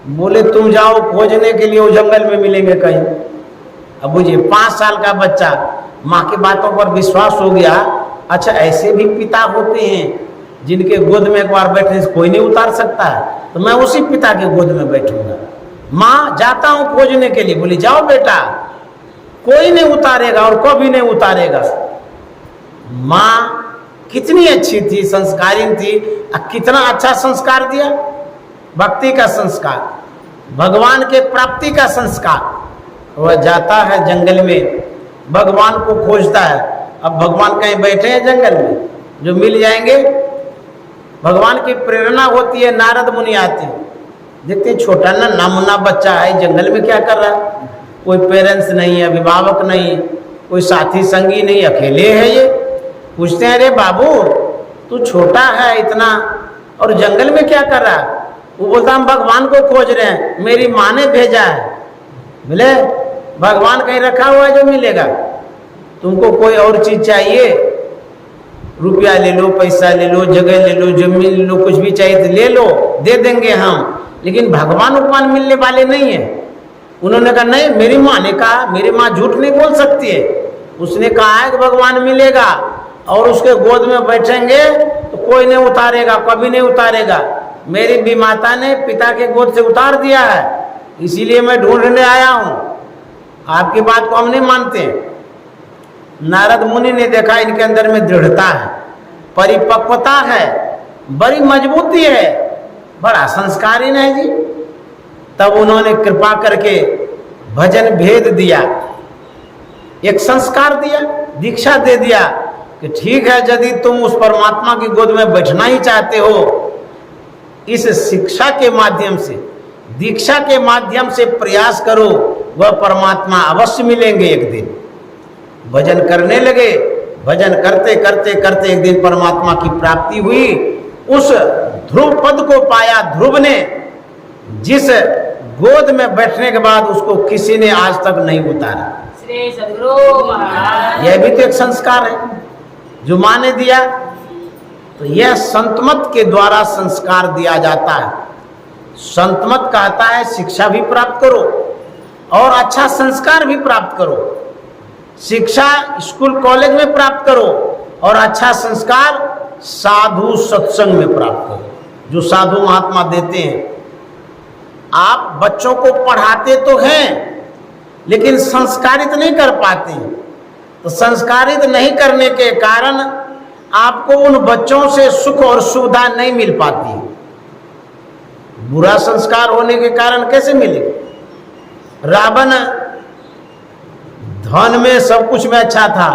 बोले तुम जाओ खोजने के लिए, वो जंगल में मिलेंगे कहीं। अब बुझिए 5 साल का बच्चा, माँ की बातों पर विश्वास हो गया। अच्छा, ऐसे भी पिता होते हैं जिनके गोद में एक बार बैठने से कोई नहीं उतार सकता है, तो मैं उसी पिता के गोद में बैठूंगा। माँ जाता हूं खोजने के लिए। बोली जाओ बेटा, कोई नहीं उतारेगा और कभी नहीं उतारेगा। माँ कितनी अच्छी थी, संस्कारी थी, कितना अच्छा संस्कार दिया, भक्ति का संस्कार, भगवान के प्राप्ति का संस्कार। वह जाता है जंगल में, भगवान को खोजता है। अब भगवान कहीं बैठे हैं जंगल में जो मिल जाएंगे? भगवान की प्रेरणा होती है, नारद मुनि आते हैं, देखते हैं छोटा ना नमूना बच्चा है, जंगल में क्या कर रहा है, कोई पेरेंट्स नहीं है, अभिभावक नहीं, कोई साथी संगी नहीं, अकेले है ये। पूछते हैं अरे बाबू तू छोटा है इतना और जंगल में क्या कर रहा है? वो बोलता हम भगवान को खोज रहे हैं, मेरी माँ ने भेजा है। मिले? भगवान कहीं रखा हुआ है जो मिलेगा? तुमको कोई और चीज चाहिए, रुपया ले लो, पैसा ले लो, जगह ले लो, जमीन ले लो, कुछ भी चाहिए तो ले लो, दे देंगे हम, लेकिन भगवान उपमान मिलने वाले नहीं है। उन्होंने कहा नहीं, मेरी माँ ने कहा, मेरी माँ झूठ नहीं बोल सकती है, उसने कहा है कि भगवान मिलेगा और उसके गोद में बैठेंगे तो कोई नहीं उतारेगा, कभी नहीं उतारेगा। मेरी भी माता ने पिता के गोद से उतार दिया है, इसीलिए मैं ढूंढने आया हूं। आपकी बात को हम नहीं मानते। नारद मुनि ने देखा इनके अंदर में दृढ़ता है, परिपक्वता है, बड़ी मजबूती है, बड़ा संस्कारी है जी। तब उन्होंने कृपा करके भजन भेद दिया, एक संस्कार दिया, दीक्षा दे दिया कि ठीक है, यदि तुम उस परमात्मा की गोद में बैठना ही चाहते हो, इस शिक्षा के माध्यम से, दीक्षा के माध्यम से प्रयास करो, वह परमात्मा अवश्य मिलेंगे एक दिन। भजन करने लगे, भजन करते करते करते एक दिन परमात्मा की प्राप्ति हुई। उस ध्रुव पद को पाया ध्रुव ने, जिस गोद में बैठने के बाद उसको किसी ने आज तक नहीं उतारा। श्री सद्गुरु महाराज, यह भी तो एक संस्कार है जो माँ ने दिया। तो यह संतमत के द्वारा संस्कार दिया जाता है। संतमत कहता है शिक्षा भी प्राप्त करो और अच्छा संस्कार भी प्राप्त करो। शिक्षा स्कूल कॉलेज में प्राप्त करो और अच्छा संस्कार साधु सत्संग में प्राप्त करो, जो साधु महात्मा देते हैं। आप बच्चों को पढ़ाते तो हैं लेकिन संस्कारित नहीं कर पाते हैं। तो संस्कारित नहीं करने के कारण आपको उन बच्चों से सुख और सुविधा नहीं मिल पाती है। बुरा संस्कार होने के कारण कैसे मिले? रावण धन में सब कुछ में अच्छा था,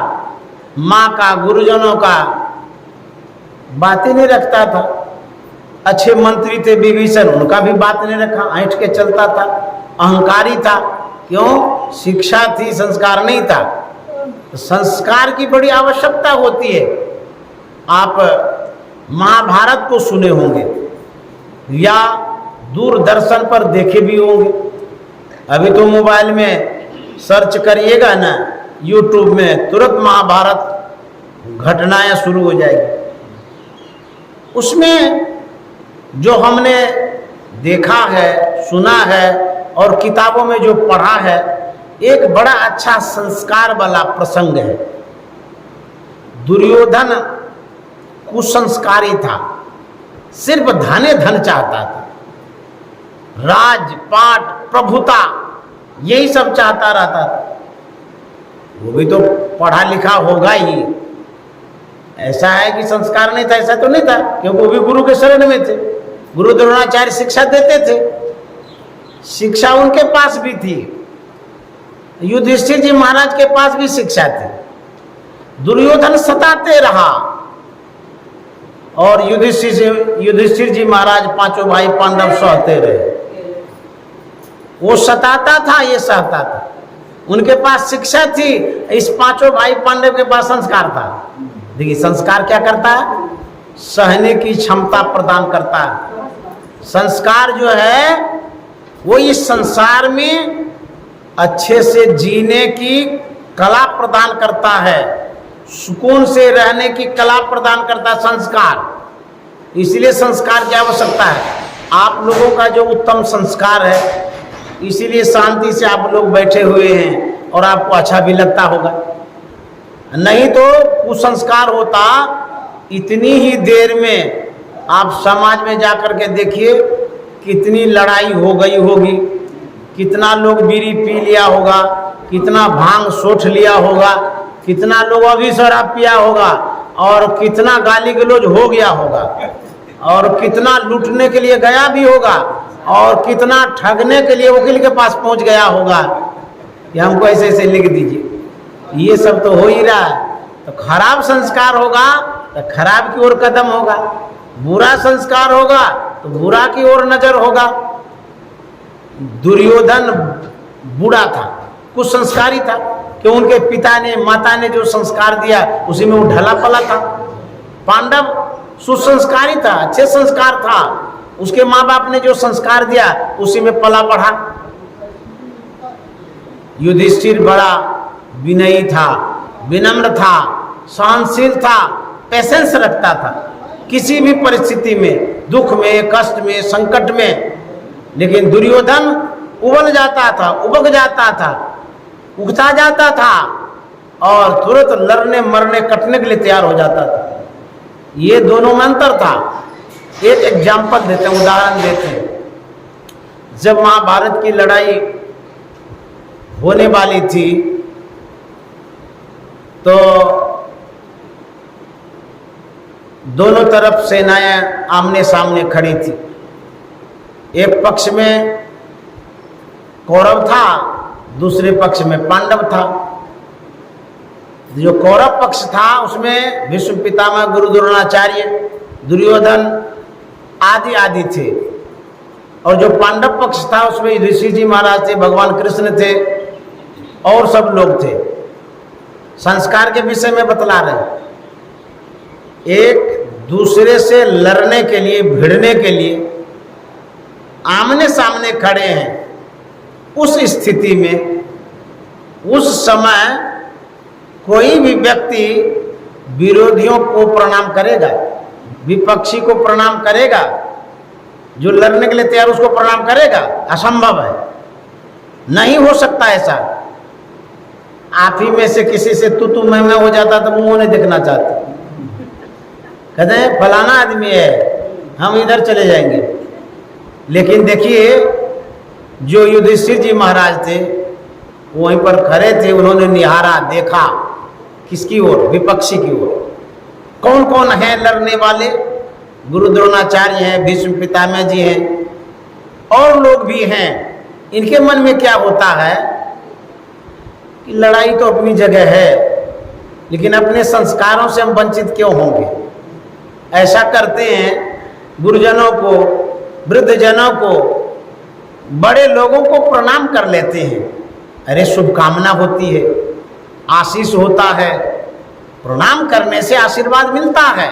माँ का, गुरुजनों का बात ही नहीं रखता था। अच्छे मंत्री थे विभीषण, उनका भी बात नहीं रखा, ऐंठ के चलता था, अहंकारी था। क्यों? शिक्षा थी, संस्कार नहीं था। तो संस्कार की बड़ी आवश्यकता होती है। आप महाभारत को सुने होंगे या दूरदर्शन पर देखे भी होंगे। अभी तो मोबाइल में सर्च करिएगा ना, यूट्यूब में तुरंत महाभारत घटनाएं शुरू हो जाएगी। उसमें जो हमने देखा है, सुना है और किताबों में जो पढ़ा है, एक बड़ा अच्छा संस्कार वाला प्रसंग है। दुर्योधन कुसंस्कारी था, सिर्फ धने धन चाहता था, राज पाट प्रभुता यही सब चाहता रहता था। वो भी तो पढ़ा लिखा होगा ही, ऐसा है कि संस्कार नहीं था ऐसा तो नहीं था, क्योंकि वो भी गुरु के शरण में थे। गुरु द्रोणाचार्य शिक्षा देते थे, शिक्षा उनके पास भी थी। युधिष्ठिर जी महाराज के पास भी शिक्षा थी। दुर्योधन सताते रहा और युधिष्ठिर जी महाराज पांचों भाई पांडव सहते रहे। वो सताता था, ये सहता था। उनके पास शिक्षा थी, इस पांचों भाई पांडव के पास संस्कार था। देखिए संस्कार क्या करता है? सहने की क्षमता प्रदान करता है। संस्कार जो है वो इस संसार में अच्छे से जीने की कला प्रदान करता है, सुकून से रहने की कला प्रदान करता है संस्कार। इसलिए संस्कार की आवश्यकता है। आप लोगों का जो उत्तम संस्कार है, इसीलिए शांति से आप लोग बैठे हुए हैं और आपको अच्छा भी लगता होगा। नहीं तो कुसंस्कार होता, इतनी ही देर में आप समाज में जाकर के देखिए कितनी लड़ाई हो गई होगी, कितना लोग बीड़ी पी लिया होगा, कितना भांग सोच लिया होगा, कितना लोग अभी शराब पिया होगा, और कितना गाली गलौज हो गया होगा, और कितना लूटने के लिए गया भी होगा, और कितना ठगने के लिए वकील के पास पहुंच गया होगा कि हमको ऐसे ऐसे लिख दीजिए। ये सब तो हो ही रहा है। तो खराब संस्कार होगा तो खराब की ओर कदम होगा, बुरा संस्कार होगा तो बुरा की ओर नजर होगा। दुर्योधन बूढ़ा था, कुछ संस्कारी था कि उनके पिता ने माता ने जो संस्कार दिया उसी में वो ढला पला था। पांडव सुसंस्कारी था, अच्छे संस्कार था, उसके माँ बाप ने जो संस्कार दिया उसी में पला बढ़ा। युधिष्ठिर बड़ा विनयी था, विनम्र था, सहनशील था, पेशेंस रखता था किसी भी परिस्थिति में, दुख में, कष्ट में, संकट में। लेकिन दुर्योधन उबल जाता था, उबक जाता था, उगता जाता था और तुरंत लड़ने मरने कटने के लिए तैयार हो जाता था। ये दोनों में अंतर था। एक एग्जाम्पल देते हैं, उदाहरण देते हैं। जब महाभारत की लड़ाई होने वाली थी तो दोनों तरफ सेनाएं आमने सामने खड़ी थी। एक पक्ष में कौरव था, दूसरे पक्ष में पांडव था। जो कौरव पक्ष था उसमें भीष्म पितामह, गुरु द्रोणाचार्य, दुर्योधन आदि आदि थे, और जो पांडव पक्ष था उसमें युधिष्ठिर जी महाराज थे, भगवान कृष्ण थे और सब लोग थे। संस्कार के विषय में बतला रहे, एक दूसरे से लड़ने के लिए, भिड़ने के लिए आमने सामने खड़े हैं। उस स्थिति में, उस समय कोई भी व्यक्ति विरोधियों को प्रणाम करेगा, विपक्षी को प्रणाम करेगा, जो लड़ने के लिए तैयार उसको प्रणाम करेगा? असंभव है, नहीं हो सकता ऐसा। आप ही में से किसी से तू मैं हो जाता तो मुंह नहीं देखना चाहते, कहते हैं फलाना आदमी है, हम इधर चले जाएंगे। लेकिन देखिए जो युधिष्ठिर जी महाराज थे वहीं पर खड़े थे, उन्होंने निहारा, देखा किसकी ओर? विपक्षी की ओर। कौन कौन है लड़ने वाले? गुरु द्रोणाचार्य हैं, भीष्म पितामह जी हैं, और लोग भी हैं। इनके मन में क्या होता है कि लड़ाई तो अपनी जगह है, लेकिन अपने संस्कारों से हम वंचित क्यों होंगे? ऐसा करते हैं, गुरुजनों को, वृद्धजनों को, बड़े लोगों को प्रणाम कर लेते हैं। अरे शुभकामना होती है, आशीष होता है, प्रणाम करने से आशीर्वाद मिलता है।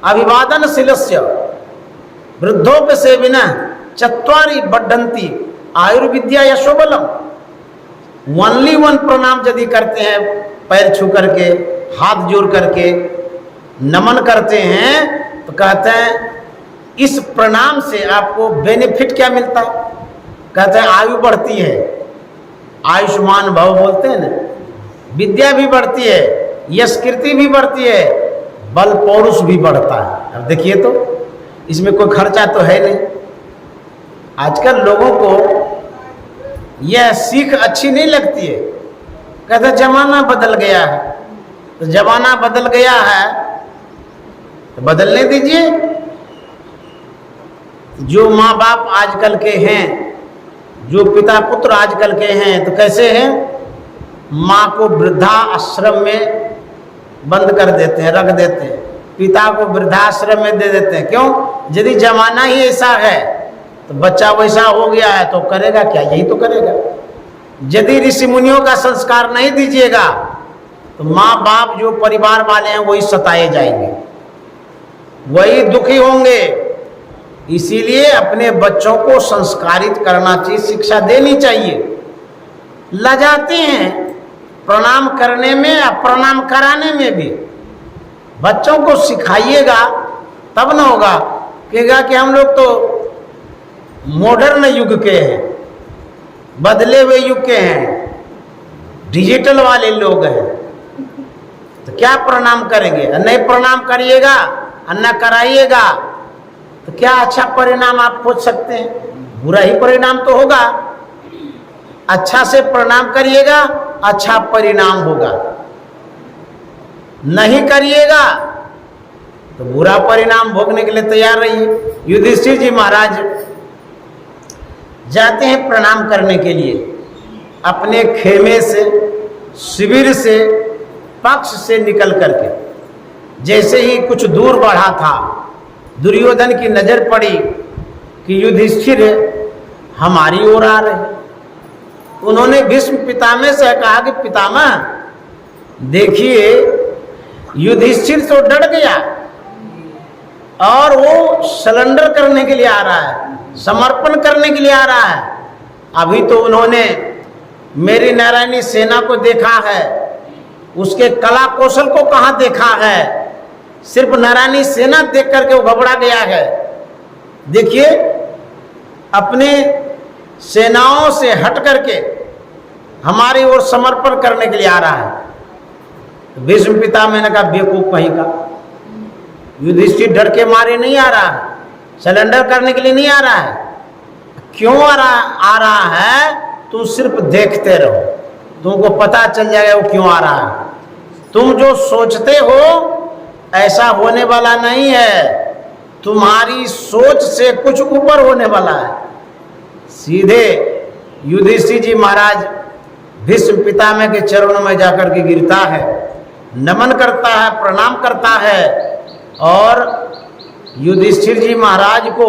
अभिवादन शिलस्य वृद्धोपसेविनः चत्वारि बढ़न्ति आयुर्विद्या यशोबलम। ओनली वन प्रणाम यदि करते हैं, पैर छू करके, हाथ जोड़ करके नमन करते हैं, तो कहते हैं इस प्रणाम से आपको बेनिफिट क्या मिलता है? कहते हैं आयु बढ़ती है, आयुष्मान भव बोलते हैं ना, विद्या भी बढ़ती है, यश कीर्ति भी बढ़ती है, बल पौरुष भी बढ़ता है। अब देखिए तो इसमें कोई खर्चा तो है नहीं। आजकल लोगों को यह सीख अच्छी नहीं लगती है, कहते जमाना बदल गया है। तो जमाना बदल गया है तो बदलने दीजिए। जो माँ बाप आजकल के हैं, जो पिता पुत्र आजकल के हैं, तो कैसे हैं? माँ को वृद्धा आश्रम में बंद कर देते हैं, रख देते हैं, पिता को वृद्धाश्रम में दे देते हैं। क्यों? यदि जमाना ही ऐसा है तो बच्चा वैसा हो गया है तो करेगा क्या? यही तो करेगा। यदि ऋषि मुनियों का संस्कार नहीं दीजिएगा तो माँ बाप, जो परिवार वाले हैं, वही सताए जाएंगे, वही दुखी होंगे, इसीलिए अपने बच्चों को संस्कारित करना चाहिए, शिक्षा देनी चाहिए। लजाते हैं प्रणाम करने में या प्रणाम कराने में भी। बच्चों को सिखाइएगा तब ना होगा, कहेगा कि हम लोग तो मॉडर्न युग के हैं, बदले हुए युग के हैं, डिजिटल वाले लोग हैं, तो क्या प्रणाम करेंगे? नहीं प्रणाम करिएगा और न कराइएगा तो क्या अच्छा परिणाम आप खोज सकते हैं? बुरा ही परिणाम तो होगा। अच्छा से प्रणाम करिएगा, अच्छा परिणाम होगा। नहीं करिएगा तो बुरा परिणाम भोगने के लिए तैयार रहिए। युधिष्ठिर जी महाराज जाते हैं प्रणाम करने के लिए, अपने खेमे से, शिविर से, पक्ष से निकल करके। जैसे ही कुछ दूर बढ़ा था, दुर्योधन की नजर पड़ी कि युधिष्ठिर हमारी ओर आ रहे। उन्होंने भीष्म पितामह से कहा कि पितामह देखिए, युधिष्ठिर तो डर गया और वो सरेंडर करने के लिए आ रहा है, समर्पण करने के लिए आ रहा है। अभी तो उन्होंने मेरी नारायणी सेना को देखा है, उसके कला कौशल को कहाँ देखा है? सिर्फ नारायणी सेना देख करके वो घबरा गया है। देखिए, अपने सेनाओं से हट करके हमारी ओर समर्पण करने के लिए आ रहा है। भीष्म पितामह ने कहा बेवकूफ कहीं का, युधिष्ठिर डर के मारे नहीं आ रहा है, सरेंडर करने के लिए नहीं आ रहा है। क्यों आ रहा है? तुम सिर्फ देखते रहो, तुमको पता चल जाएगा वो क्यों आ रहा है। तुम जो सोचते हो ऐसा होने वाला नहीं है, तुम्हारी सोच से कुछ ऊपर होने वाला है। सीधे युधिष्ठिर जी महाराज भीष्म पितामह के चरणों में जाकर के गिरता है, नमन करता है, प्रणाम करता है और युधिष्ठिर जी महाराज को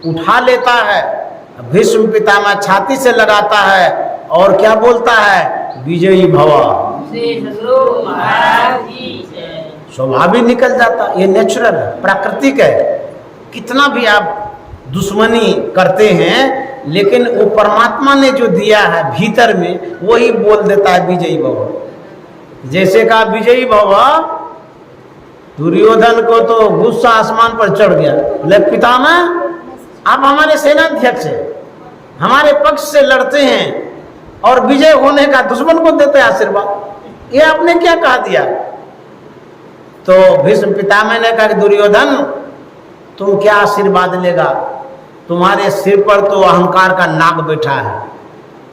उठा लेता है। भीष्म पितामह छाती से लगाता है और क्या बोलता है? विजयी भव। स्वभाव ही निकल जाता। ये नेचुरल है, प्राकृतिक है। कितना भी आप दुश्मनी करते हैं, लेकिन वो परमात्मा ने जो दिया है भीतर में, वही बोल देता है विजयी भव। जैसे कहा विजयी भव, दुर्योधन को तो गुस्सा आसमान पर चढ़ गया। बोले पितामह आप हमारे सेनाध्यक्ष हैं, हमारे पक्ष से लड़ते हैं और विजय होने का दुश्मन को देते हैं आशीर्वाद, ये आपने क्या कहा दिया? तो भीष्म पितामह ने कहा कि दुर्योधन तुम क्या आशीर्वाद लेगा? तुम्हारे सिर पर तो अहंकार का नाग बैठा है।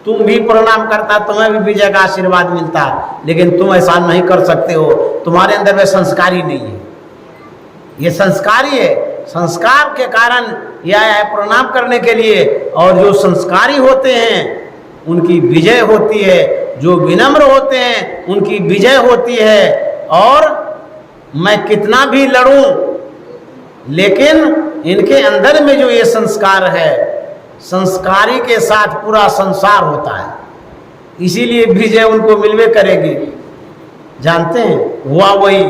तुम भी प्रणाम करता, तुम्हें भी विजय का आशीर्वाद मिलता, लेकिन तुम ऐसा नहीं कर सकते हो, तुम्हारे अंदर में संस्कारी नहीं है। ये संस्कारी है, संस्कार के कारण यह है प्रणाम करने के लिए। और जो संस्कारी होते हैं उनकी विजय होती है, जो विनम्र होते हैं उनकी विजय होती है। और मैं कितना भी लड़ूं, लेकिन इनके अंदर में जो ये संस्कार है, संस्कारी के साथ पूरा संसार होता है, इसीलिए विजय उनको मिलवे करेगी। जानते हैं हुआ वही।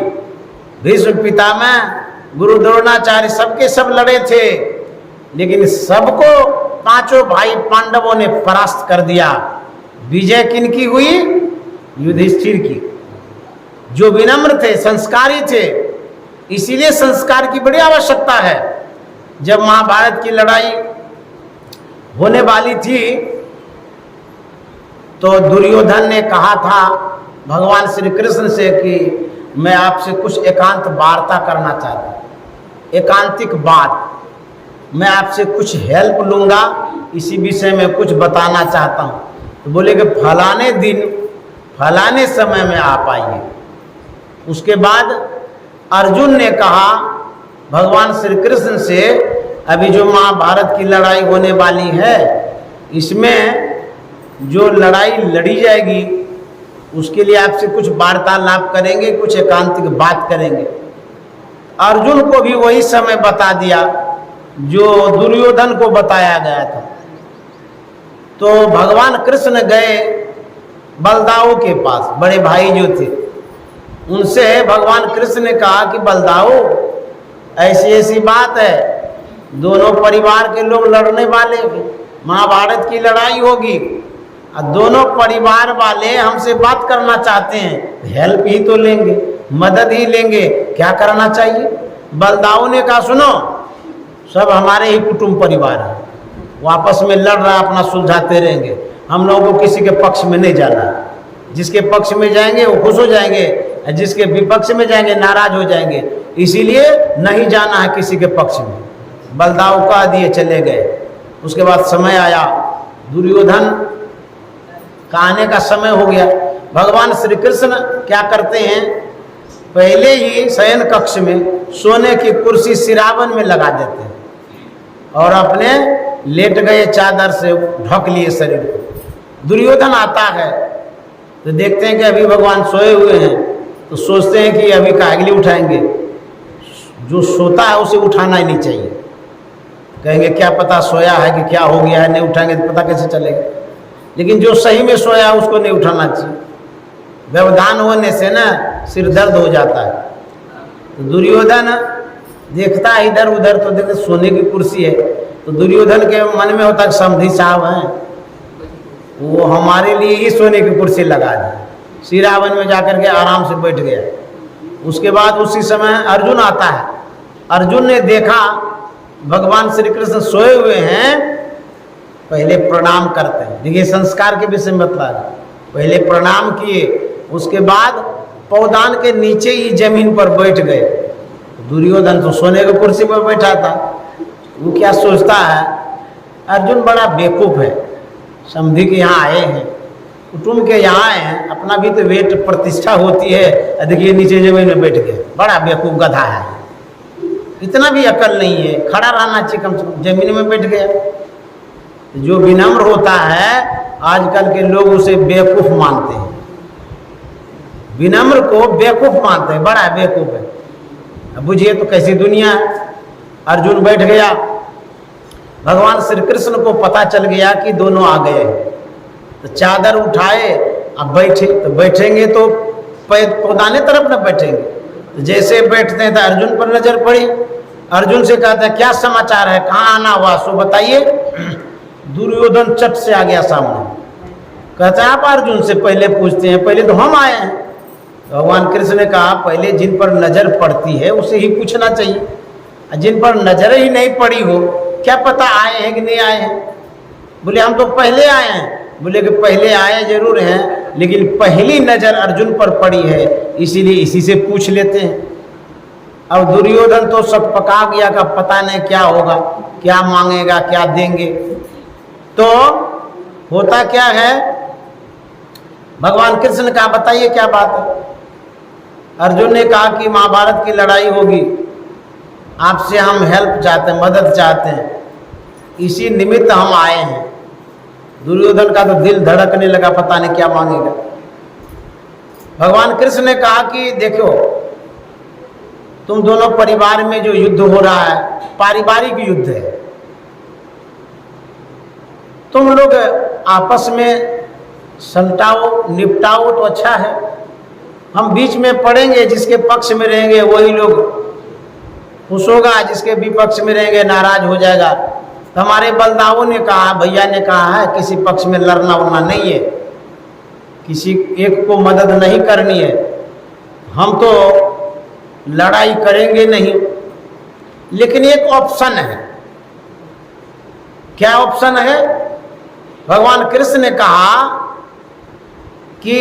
भीष्म पितामह, गुरु द्रोणाचार्य सबके सब लड़े थे, लेकिन सबको पांचों भाई पांडवों ने परास्त कर दिया। विजय किनकी हुई? युधिष्ठिर की, जो विनम्र थे, संस्कारी थे। इसीलिए संस्कार की बड़ी आवश्यकता है। जब महाभारत की लड़ाई होने वाली थी तो दुर्योधन ने कहा था भगवान श्री कृष्ण से कि मैं आपसे कुछ एकांत वार्ता करना चाहता हूँ, एकांतिक बात, मैं आपसे कुछ हेल्प लूँगा, इसी विषय में कुछ बताना चाहता हूँ। तो बोले कि फलाने दिन फलाने समय में आप आइए। उसके बाद अर्जुन ने कहा भगवान श्री कृष्ण से, अभी जो महाभारत की लड़ाई होने वाली है, इसमें जो लड़ाई लड़ी जाएगी उसके लिए आपसे कुछ वार्तालाप करेंगे, कुछ एकांतिक बात करेंगे। अर्जुन को भी वही समय बता दिया जो दुर्योधन को बताया गया था। तो भगवान कृष्ण गए बलदाऊ के पास, बड़े भाई जो थे, उनसे भगवान कृष्ण ने कहा कि बलदाऊ ऐसी ऐसी बात है दोनों परिवार के लोग लड़ने वाले हैं, महाभारत की लड़ाई होगी और दोनों परिवार वाले हमसे बात करना चाहते हैं, हेल्प ही तो लेंगे, मदद ही लेंगे, क्या करना चाहिए? बलदाऊ ने कहा सुनो, सब हमारे ही कुटुंब परिवार है, वो आपस में लड़ रहा है, अपना सुलझाते रहेंगे, हम लोगों को किसी के पक्ष में नहीं जाना। जिसके पक्ष में जाएंगे वो खुश हो जाएंगे, जिसके विपक्ष में जाएंगे नाराज हो जाएंगे, इसीलिए नहीं जाना है किसी के पक्ष में। बलदाऊ कह दिए, चले गए। उसके बाद समय आया, दुर्योधन का आने का समय हो गया। भगवान श्री कृष्ण क्या करते हैं, पहले ही शयन कक्ष में सोने की कुर्सी सिरावन में लगा देते हैं और अपने लेट गए, चादर से ढक लिए शरीर को। दुर्योधन आता है तो देखते हैं कि अभी भगवान सोए हुए हैं, तो सोचते हैं कि अभी कागली उठाएंगे। जो सोता है उसे उठाना ही नहीं चाहिए, कहेंगे क्या पता सोया है कि क्या हो गया है, नहीं उठाएंगे तो पता कैसे चलेगा। लेकिन जो सही में सोया है उसको नहीं उठाना चाहिए, व्यवधान होने से ना सिर दर्द हो जाता है। तो दुर्योधन देखता है इधर उधर, तो देखते सोने की कुर्सी है, तो दुर्योधन के मन में होता है समधी साहब हैं, वो हमारे लिए ही सोने की कुर्सी लगा दी। सिरावन में जाकर के आराम से बैठ गया। उसके बाद उसी समय अर्जुन आता है। अर्जुन ने देखा भगवान श्री कृष्ण सोए हुए हैं, पहले प्रणाम करते हैं। देखिए संस्कार के विषय में बता रहे, पहले प्रणाम किए, उसके बाद पौदान के नीचे ही जमीन पर बैठ गए। दुर्योधन तो सोने की कुर्सी पर बैठा था, वो क्या सोचता है, अर्जुन बड़ा बेवकूफ है, समधी के यहाँ आए हैं, कुटुंब के यहाँ आए हैं, अपना भी तो वेट प्रतिष्ठा होती है, देखिए नीचे जमीन में बैठ गए, बड़ा बेवकूफ गधा है, इतना भी अकल नहीं है, खड़ा रहना चाहिए कम से कम, जमीन में बैठ गया। जो विनम्र होता है आजकल के लोग उसे बेवकूफ मानते हैं, विनम्र को बेवकूफ मानते हैं, बड़ा बेवकूफ है। अब बुझिए तो कैसी दुनिया है। अर्जुन बैठ गया, भगवान श्री कृष्ण को पता चल गया कि दोनों आ गए, तो चादर उठाए, अब बैठे, तो बैठेंगे तो पौदाने तरफ न बैठेंगे, तो जैसे बैठते हैं तो अर्जुन पर नजर पड़ी। अर्जुन से कहता है क्या समाचार है, कहाँ आना हुआ, सो बताइए। दुर्योधन चट से आ गया सामने, कहता है आप अर्जुन से पहले पूछते हैं, पहले तो हम आए हैं। भगवान कृष्ण ने कहा पहले जिन पर नजर पड़ती है उसे ही पूछना चाहिए, जिन पर नजर ही नहीं पड़ी हो क्या पता आए हैं कि नहीं आए हैं। बोले हम तो पहले आए हैं। बोले कि पहले आए जरूर हैं, लेकिन पहली नजर अर्जुन पर पड़ी है, इसीलिए इसी से पूछ लेते हैं। अब दुर्योधन तो सब पका गया का पता नहीं क्या होगा, क्या मांगेगा, क्या देंगे। तो होता क्या है, भगवान कृष्ण ने कहा बताइए क्या बात है। अर्जुन ने कहा कि महाभारत की लड़ाई होगी, आपसे हम हेल्प चाहते हैं, मदद चाहते हैं, इसी निमित्त हम आए हैं। दुर्योधन का तो दिल धड़कने लगा, पता नहीं क्या मांगेगा। भगवान कृष्ण ने कहा कि देखो तुम दोनों परिवार में जो युद्ध हो रहा है पारिवारिक युद्ध है, तुम लोग आपस में सलटाओ निपटाओ तो अच्छा है, हम बीच में पड़ेंगे, जिसके पक्ष में रहेंगे वही लोग खुश होगा, जिसके विपक्ष में रहेंगे नाराज हो जाएगा। तो हमारे बलदाऊ ने कहा, भैया ने कहा है किसी पक्ष में लड़ना उड़ना नहीं है, किसी एक को मदद नहीं करनी है, हम तो लड़ाई करेंगे नहीं, लेकिन एक ऑप्शन है। क्या ऑप्शन है? भगवान कृष्ण ने कहा कि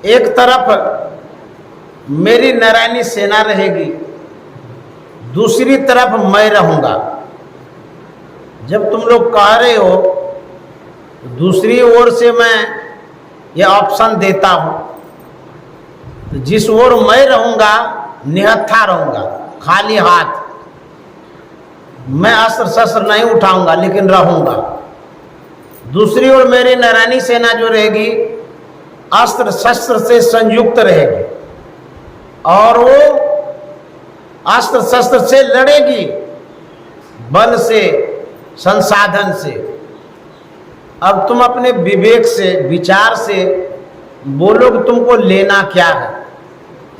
एक तरफ मेरी नारायणी सेना रहेगी, दूसरी तरफ मैं रहूंगा। जब तुम लोग कह रहे हो तो दूसरी ओर से मैं ये ऑप्शन देता हूं, तो जिस ओर मैं रहूंगा निहत्था रहूंगा, खाली हाथ, मैं अस्त्र शस्त्र नहीं उठाऊंगा लेकिन रहूंगा। दूसरी ओर मेरी नारायणी सेना जो रहेगी अस्त्र शस्त्र से संयुक्त रहेगी और वो अस्त्र शस्त्र से लड़ेगी, बल से, संसाधन से। अब तुम अपने विवेक से, विचार से बोलो कि तुमको लेना क्या है,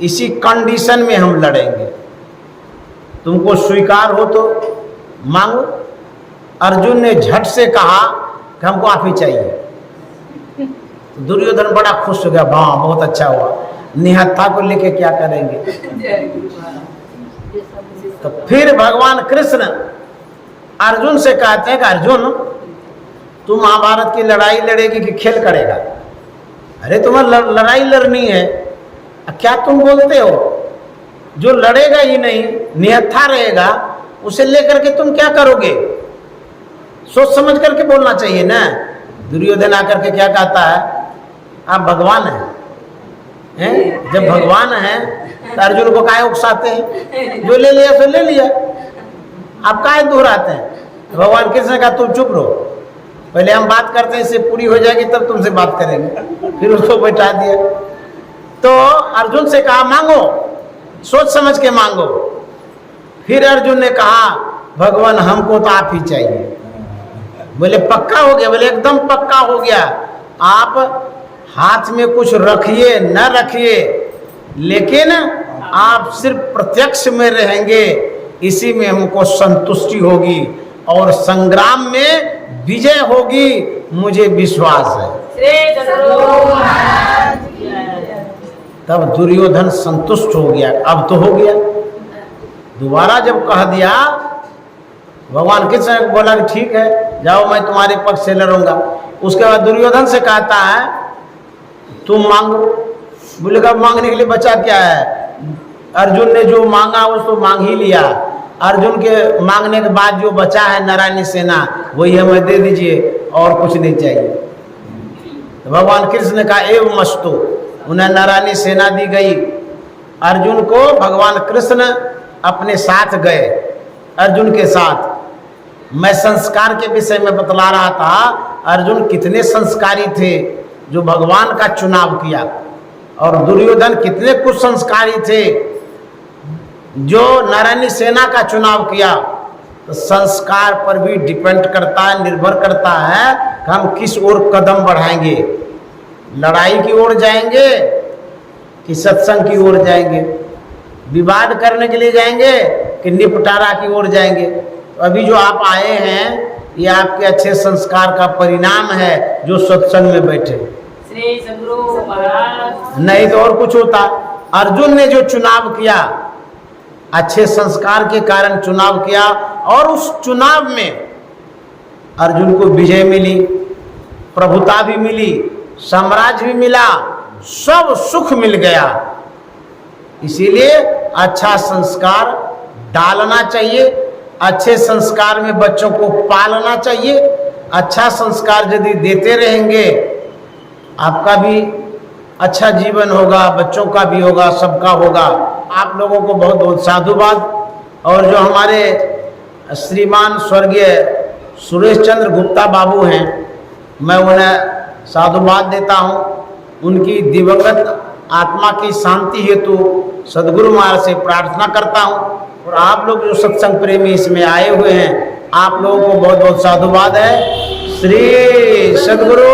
इसी कंडीशन में हम लड़ेंगे। तुमको स्वीकार हो तो मांगो। अर्जुन ने झट से कहा कि हमको आप ही चाहिए। तो दुर्योधन बड़ा खुश हो गया, वाह बहुत अच्छा हुआ, निहत्था को लेके क्या करेंगे। तो फिर भगवान कृष्ण अर्जुन से कहते हैं कि अर्जुन तू महाभारत की लड़ाई लड़ेगी कि खेल करेगा। अरे तुम्हें लड़ाई लड़नी है, क्या तुम बोलते हो, जो लड़ेगा ही नहीं निहत्था रहेगा उसे लेकर के तुम क्या करोगे। सोच समझ करके बोलना चाहिए ना। दुर्योधन आकर के क्या कहता है, आप भगवान हैं? जब भगवान हैं तो अर्जुन को काहे उकसाते हैं, जो ले लिया सो ले लिया, आप काहे दोहराते हैं। भगवान कृष्ण का तुम चुप रहो, पहले हम बात करते हैं, इससे पूरी हो जाएगी तब तुमसे बात करेंगे। फिर उसको बैठा दिया। तो अर्जुन से कहा मांगो, सोच समझ के मांगो। फिर अर्जुन ने कहा भगवान हमको तो आप ही चाहिए। बोले पक्का हो गया? बोले एकदम पक्का हो गया। आप हाथ में कुछ रखिए न रखिए, लेकिन आप सिर्फ प्रत्यक्ष में रहेंगे, इसी में हमको संतुष्टि होगी और संग्राम में विजय होगी, मुझे विश्वास है। तब दुर्योधन संतुष्ट हो गया, अब तो हो गया। दोबारा जब कह दिया, भगवान कृष्ण बोला कि ठीक है जाओ मैं तुम्हारे पक्ष से लड़ूंगा। उसके बाद दुर्योधन से कहता है तुम मांगो। बोले का मांगने के लिए बचा क्या है, अर्जुन ने जो मांगा उसको मांग ही लिया। अर्जुन के मांगने के बाद जो बचा है नारायणी सेना, वही हमें दे दीजिए और कुछ नहीं चाहिए। तो भगवान कृष्ण ने कहा एव मस्तु, उन्हें नारायणी सेना दी गई। अर्जुन को भगवान कृष्ण अपने साथ गए। अर्जुन के साथ मैं संस्कार के विषय में बतला रहा था, अर्जुन कितने संस्कारी थे जो भगवान का चुनाव किया, और दुर्योधन कितने कुछ संस्कारी थे जो नारायणी सेना का चुनाव किया। तो संस्कार पर भी डिपेंड करता है, निर्भर करता है कि हम किस ओर कदम बढ़ाएंगे, लड़ाई की ओर जाएंगे कि सत्संग की ओर जाएंगे, विवाद करने के लिए जाएंगे कि निपटारा की ओर जाएंगे। तो अभी जो आप आए हैं ये आपके अच्छे संस्कार का परिणाम है जो सत्संग में बैठे। श्री सद्गुरु महाराज। नहीं तो और कुछ होता। अर्जुन ने जो चुनाव किया, अच्छे संस्कार के कारण चुनाव किया, और उस चुनाव में अर्जुन को विजय मिली, प्रभुता भी मिली, साम्राज्य भी मिला, सब सुख मिल गया। इसीलिए अच्छा संस्कार डालना चाहिए, अच्छे संस्कार में बच्चों को पालना चाहिए। अच्छा संस्कार यदि देते रहेंगे, आपका भी अच्छा जीवन होगा, बच्चों का भी होगा, सबका होगा। आप लोगों को बहुत बहुत साधुवाद। और जो हमारे श्रीमान स्वर्गीय सुरेश चंद्र गुप्ता बाबू हैं, मैं उन्हें साधुवाद देता हूँ। उनकी दिवंगत आत्मा की शांति हेतु सद्गुरु महाराज से प्रार्थना करता हूँ। और आप लोग जो सत्संग प्रेमी इसमें आए हुए हैं, आप लोगों को बहुत बहुत साधुवाद है। श्री सद्गुरु